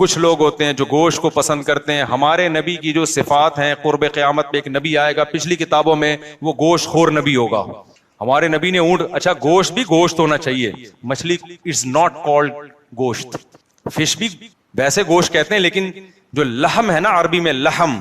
کچھ لوگ ہوتے ہیں جو گوشت کو پسند کرتے ہیں. ہمارے نبی کی جو صفات ہیں, قرب قیامت پہ ایک نبی آئے گا پچھلی کتابوں میں, وہ گوشت خور نبی ہوگا. ہمارے نبی نے اونٹ, اچھا گوشت بھی گوشت ہونا چاہیے, مچھلی اٹس ناٹ کالڈ گوشت, فش بھی ویسے گوشت کہتے ہیں, لیکن جو لحم ہے نا عربی میں, لحم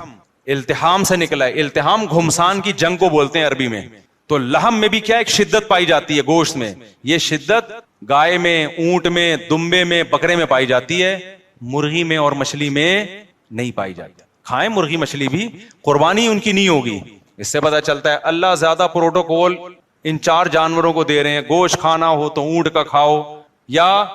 التحام سے نکلا ہے, التحام گھمسان کی جنگ کو بولتے ہیں عربی میں. تو لحم میں بھی کیا ایک شدت پائی جاتی ہے گوشت میں, یہ شدت گائے میں, اونٹ میں, دمبے میں, بکرے میں پائی جاتی ہے, مرغی میں اور مچھلی میں نہیں پائی جاتی. کھائیں مرغی مچھلی بھی, قربانی ان کی نہیں ہوگی. اس سے پتا چلتا ہے اللہ زیادہ پروٹوکول ان چار جانوروں کو دے رہے ہیں. گوشت کھانا ہو تو اونٹ کا کھاؤ, یا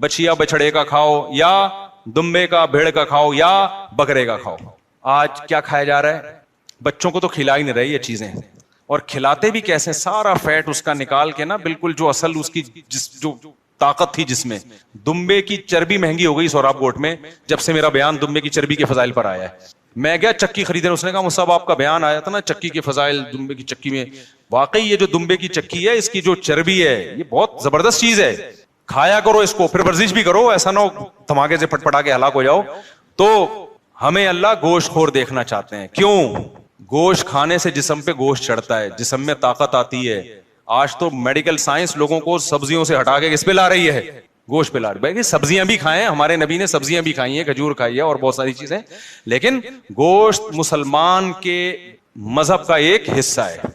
بچیا بچڑے کا کھاؤ, یا دمبے کا بھیڑ کا کھاؤ, یا بکرے کا کھاؤ. آج کیا کھایا جا رہا ہے؟ بچوں کو تو کھلا ہی نہیں رہی یہ چیزیں, اور کھلاتے بھی کیسے, سارا فیٹ اس کا نکال کے نا, بالکل جو اصل اس کی جو طاقت تھی جس میں. دمبے کی چربی مہنگی ہو گئی سوراب گوٹ میں, جب سے میرا بیان دمبے کی چربی کے فضائل پر آیا ہے. میں گیا چکی خریدنے, اس نے کہا مصعب آپ کا بیان آیا تھا نا چکی کے فضائل, دمبے کی چکی میں. واقعی یہ جو دمبے کی چکی ہے, اس کی جو چربی ہے, یہ بہت زبردست چیز ہے. کھایا کرو اس کو, پھر ورزش بھی کرو, ایسا نہ ہو دھماکے سے پٹ پٹا کے ہلاک ہو جاؤ. تو ہمیں اللہ گوشت خور دیکھنا چاہتے ہیں. کیوں؟ گوشت کھانے سے جسم پہ گوشت چڑھتا ہے, جسم میں طاقت آتی ہے. آج تو میڈیکل سائنس لوگوں کو سبزیوں سے ہٹا کے کس پہ لا رہی ہے, گوشت پہ لا رہی ہے. سبزیاں بھی کھائیں, ہمارے نبی نے سبزیاں بھی کھائی ہیں, کھجور کھائی ہے اور بہت ساری چیزیں, لیکن گوشت مسلمان کے مذہب کا ایک حصہ ہے.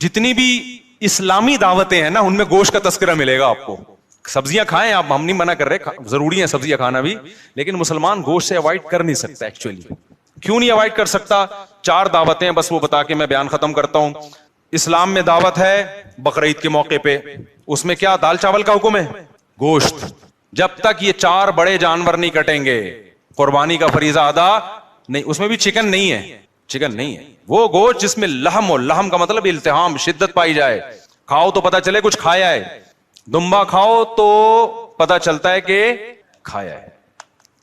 جتنی بھی اسلامی دعوتیں ہیں نا, ان میں گوشت کا تذکرہ ملے گا آپ کو. سبزیاں کھائیں آپ, ہم نہیں منع کر رہے, ضروری ہے سبزیاں کھانا بھی, لیکن مسلمان گوشت سے اوائڈ کر نہیں سکتا. ایکچولی کیوں نہیں اوائڈ کر سکتا؟ چار دعوتیں بس وہ بتا کے میں بیان ختم کرتا ہوں. اسلام میں دعوت ہے بقرعید کے موقع پہ, اس میں کیا دال چاول کا حکم ہے؟ گوشت. جب تک یہ چار بڑے جانور نہیں کٹیں گے قربانی کا فریضہ ادا نہیں. اس میں بھی چکن نہیں ہے, چکن نہیں ہے, وہ گوشت جس میں لحم ہو. لحم کا مطلب التحام, شدت پائی جائے. کھاؤ تو پتا چلے کچھ کھایا ہے. دمبا کھاؤ تو پتا چلتا ہے کہ کھایا ہے,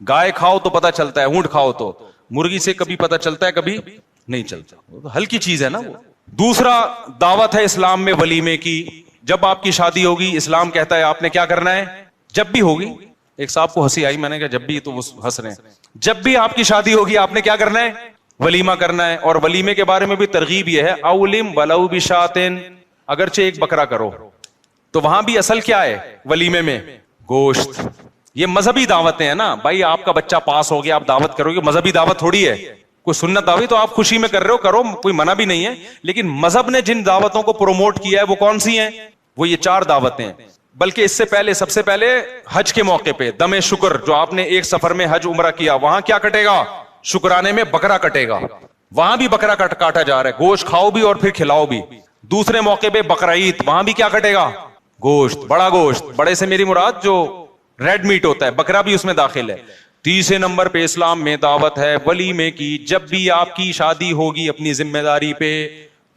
گائے کھاؤ تو پتا چلتا ہے, اونٹ کھاؤ تو, مرغی سے کبھی پتا چلتا ہے کبھی نہیں چلتا, ہلکی چیز ہے نا وہ. دوسرا دعوت ہے اسلام میں ولیمے کی. جب آپ کی شادی ہوگی اسلام کہتا ہے آپ نے کیا کرنا ہے, جب بھی ہوگی. ایک صاحب کو ہنسی آئی, میں نے کہا جب بھی, تو وہ ہنس رہے ہیں. جب بھی آپ کی شادی ہوگی آپ نے کیا کرنا ہے, ولیمہ کرنا ہے. اور ولیمے کے بارے میں بھی ترغیب یہ ہے, اولم ولو بشاتن, اگرچہ ایک بکرا کرو. تو وہاں بھی اصل کیا ہے ولیمے میں؟ گوشت. یہ مذہبی دعوتیں ہیں نا بھائی, آپ کا بچہ پاس ہو گیا آپ دعوت کرو گے, مذہبی دعوت تھوڑی ہے. کوئی سنت دعوی تو آپ خوشی میں کر رہے ہو, کرو, کوئی منع بھی نہیں ہے, لیکن مذہب نے جن دعوتوں کو پروموٹ کیا ہے وہ کون سی ہیں؟ وہ یہ چار دعوتیں ہیں. بلکہ اس سے پہلے, سب سے پہلے حج کے موقع پہ دم شکر, جو آپ نے ایک سفر میں حج عمرہ کیا, وہاں کیا کٹے گا؟ شکرانے میں بکرا کٹے گا. وہاں بھی بکرا کاٹا جا رہا ہے, گوشت کھاؤ بھی اور پھر کھلاؤ بھی. دوسرے موقع پہ بقرعید, وہاں بھی کیا کٹے گا؟ گوشت, بڑا گوشت. بڑے سے میری مراد جو ریڈ میٹ ہوتا ہے, بکرا بھی اس میں داخل ہے. تیسرے نمبر پہ اسلام میں دعوت ہے ولیمے کی. جب بھی آپ کی شادی ہوگی اپنی ذمہ داری پہ,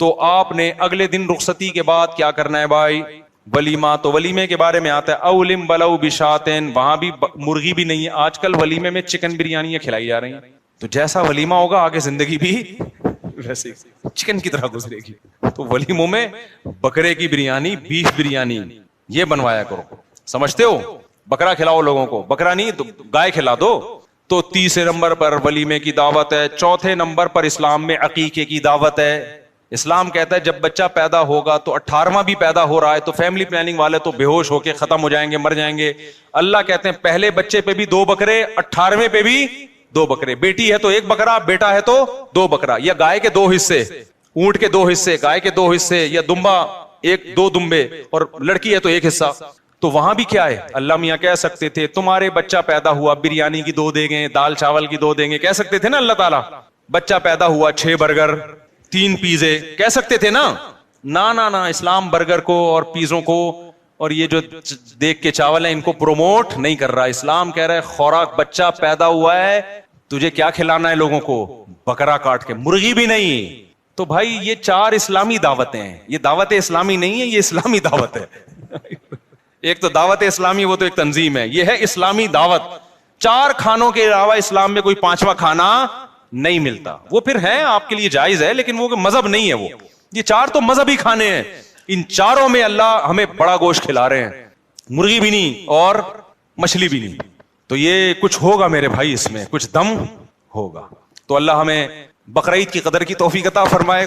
تو آپ نے اگلے دن رخصتی کے بعد کیا کرنا ہے بھائی؟ ولیمہ. تو ولیمے کے بارے میں آتا ہے اولم ولو بشاتن, وہاں بھی مرغی بھی نہیں ہے. آج کل ولیمے میں چکن بریانیاں کھلائی جا رہی ہیں, تو جیسا ولیمہ ہوگا آگے زندگی بھی ویسے چکن کی طرح گزرے گی. تو ولیموں میں بکرے کی بریانی, بیف بریانی یہ بنوایا کرو. سمجھتے ہو؟ بکرا کھلاؤ لوگوں کو, بکرا نہیں تو گائے کھلا دو. تو تیسرے نمبر پر ولیمے کی دعوت ہے. چوتھے نمبر پر اسلام میں عقیقے کی دعوت ہے. اسلام کہتا ہے جب بچہ پیدا ہوگا تو 18واں بھی پیدا ہو رہا ہے تو فیملی پلاننگ والے تو بے ہوش ہو کے ختم ہو جائیں گے, مر جائیں گے. اللہ کہتے ہیں پہلے بچے پہ بھی 2 بکرے, 18ویں پہ بھی 2 بکرے. بیٹی ہے تو 1 بکرا, بیٹا ہے تو 2 بکرا. یا گائے کے 2 حصے, اونٹ کے 2 حصے, گائے کے 2 حصے, یا دمبا 2 دمبے, اور لڑکی ہے تو 1 حصہ. تو وہاں بھی کیا ہے, اللہ میاں کہہ سکتے تھے تمہارے بچہ پیدا ہوا بریانی کی 2 دیں گے, دال چاول کی 2 دیں گے, کہہ سکتے تھے نا اللہ تعالیٰ. بچہ پیدا ہوا 6 برگر 3 پیزے, کہہ سکتے تھے نا. نا اسلام برگر کو اور پیزوں کو اور یہ جو دیکھ کے چاول ہیں ان کو پروموٹ نہیں کر رہا. اسلام کہہ رہا ہے خوراک, بچہ پیدا ہوا ہے تجھے کیا کھلانا ہے لوگوں کو؟ بکرا کاٹ کے, مرغی بھی نہیں. تو بھائی یہ 4 اسلامی دعوتیں ہیں. یہ دعوت اسلامی نہیں ہے, یہ اسلامی دعوت ہے. ایک تو دعوت اسلامی, وہ تو ایک تنظیم ہے. یہ ہے اسلامی دعوت. 4 کھانوں کے علاوہ اسلام میں کوئی 5واں کھانا نہیں ملتا. وہ پھر ہے آپ کے لیے جائز ہے, لیکن وہ مذہب نہیں ہے. وہ یہ 4 تو مذہبی کھانے ہیں. ان 4 میں اللہ ہمیں بڑا گوشت کھلا رہے ہیں, مرغی بھی نہیں اور مچھلی بھی نہیں. تو یہ کچھ ہوگا میرے بھائی، اس میں کچھ دم ہوگا. تو اللہ ہمیں بقرعید کی قدر کی توفیق عطا فرمائے.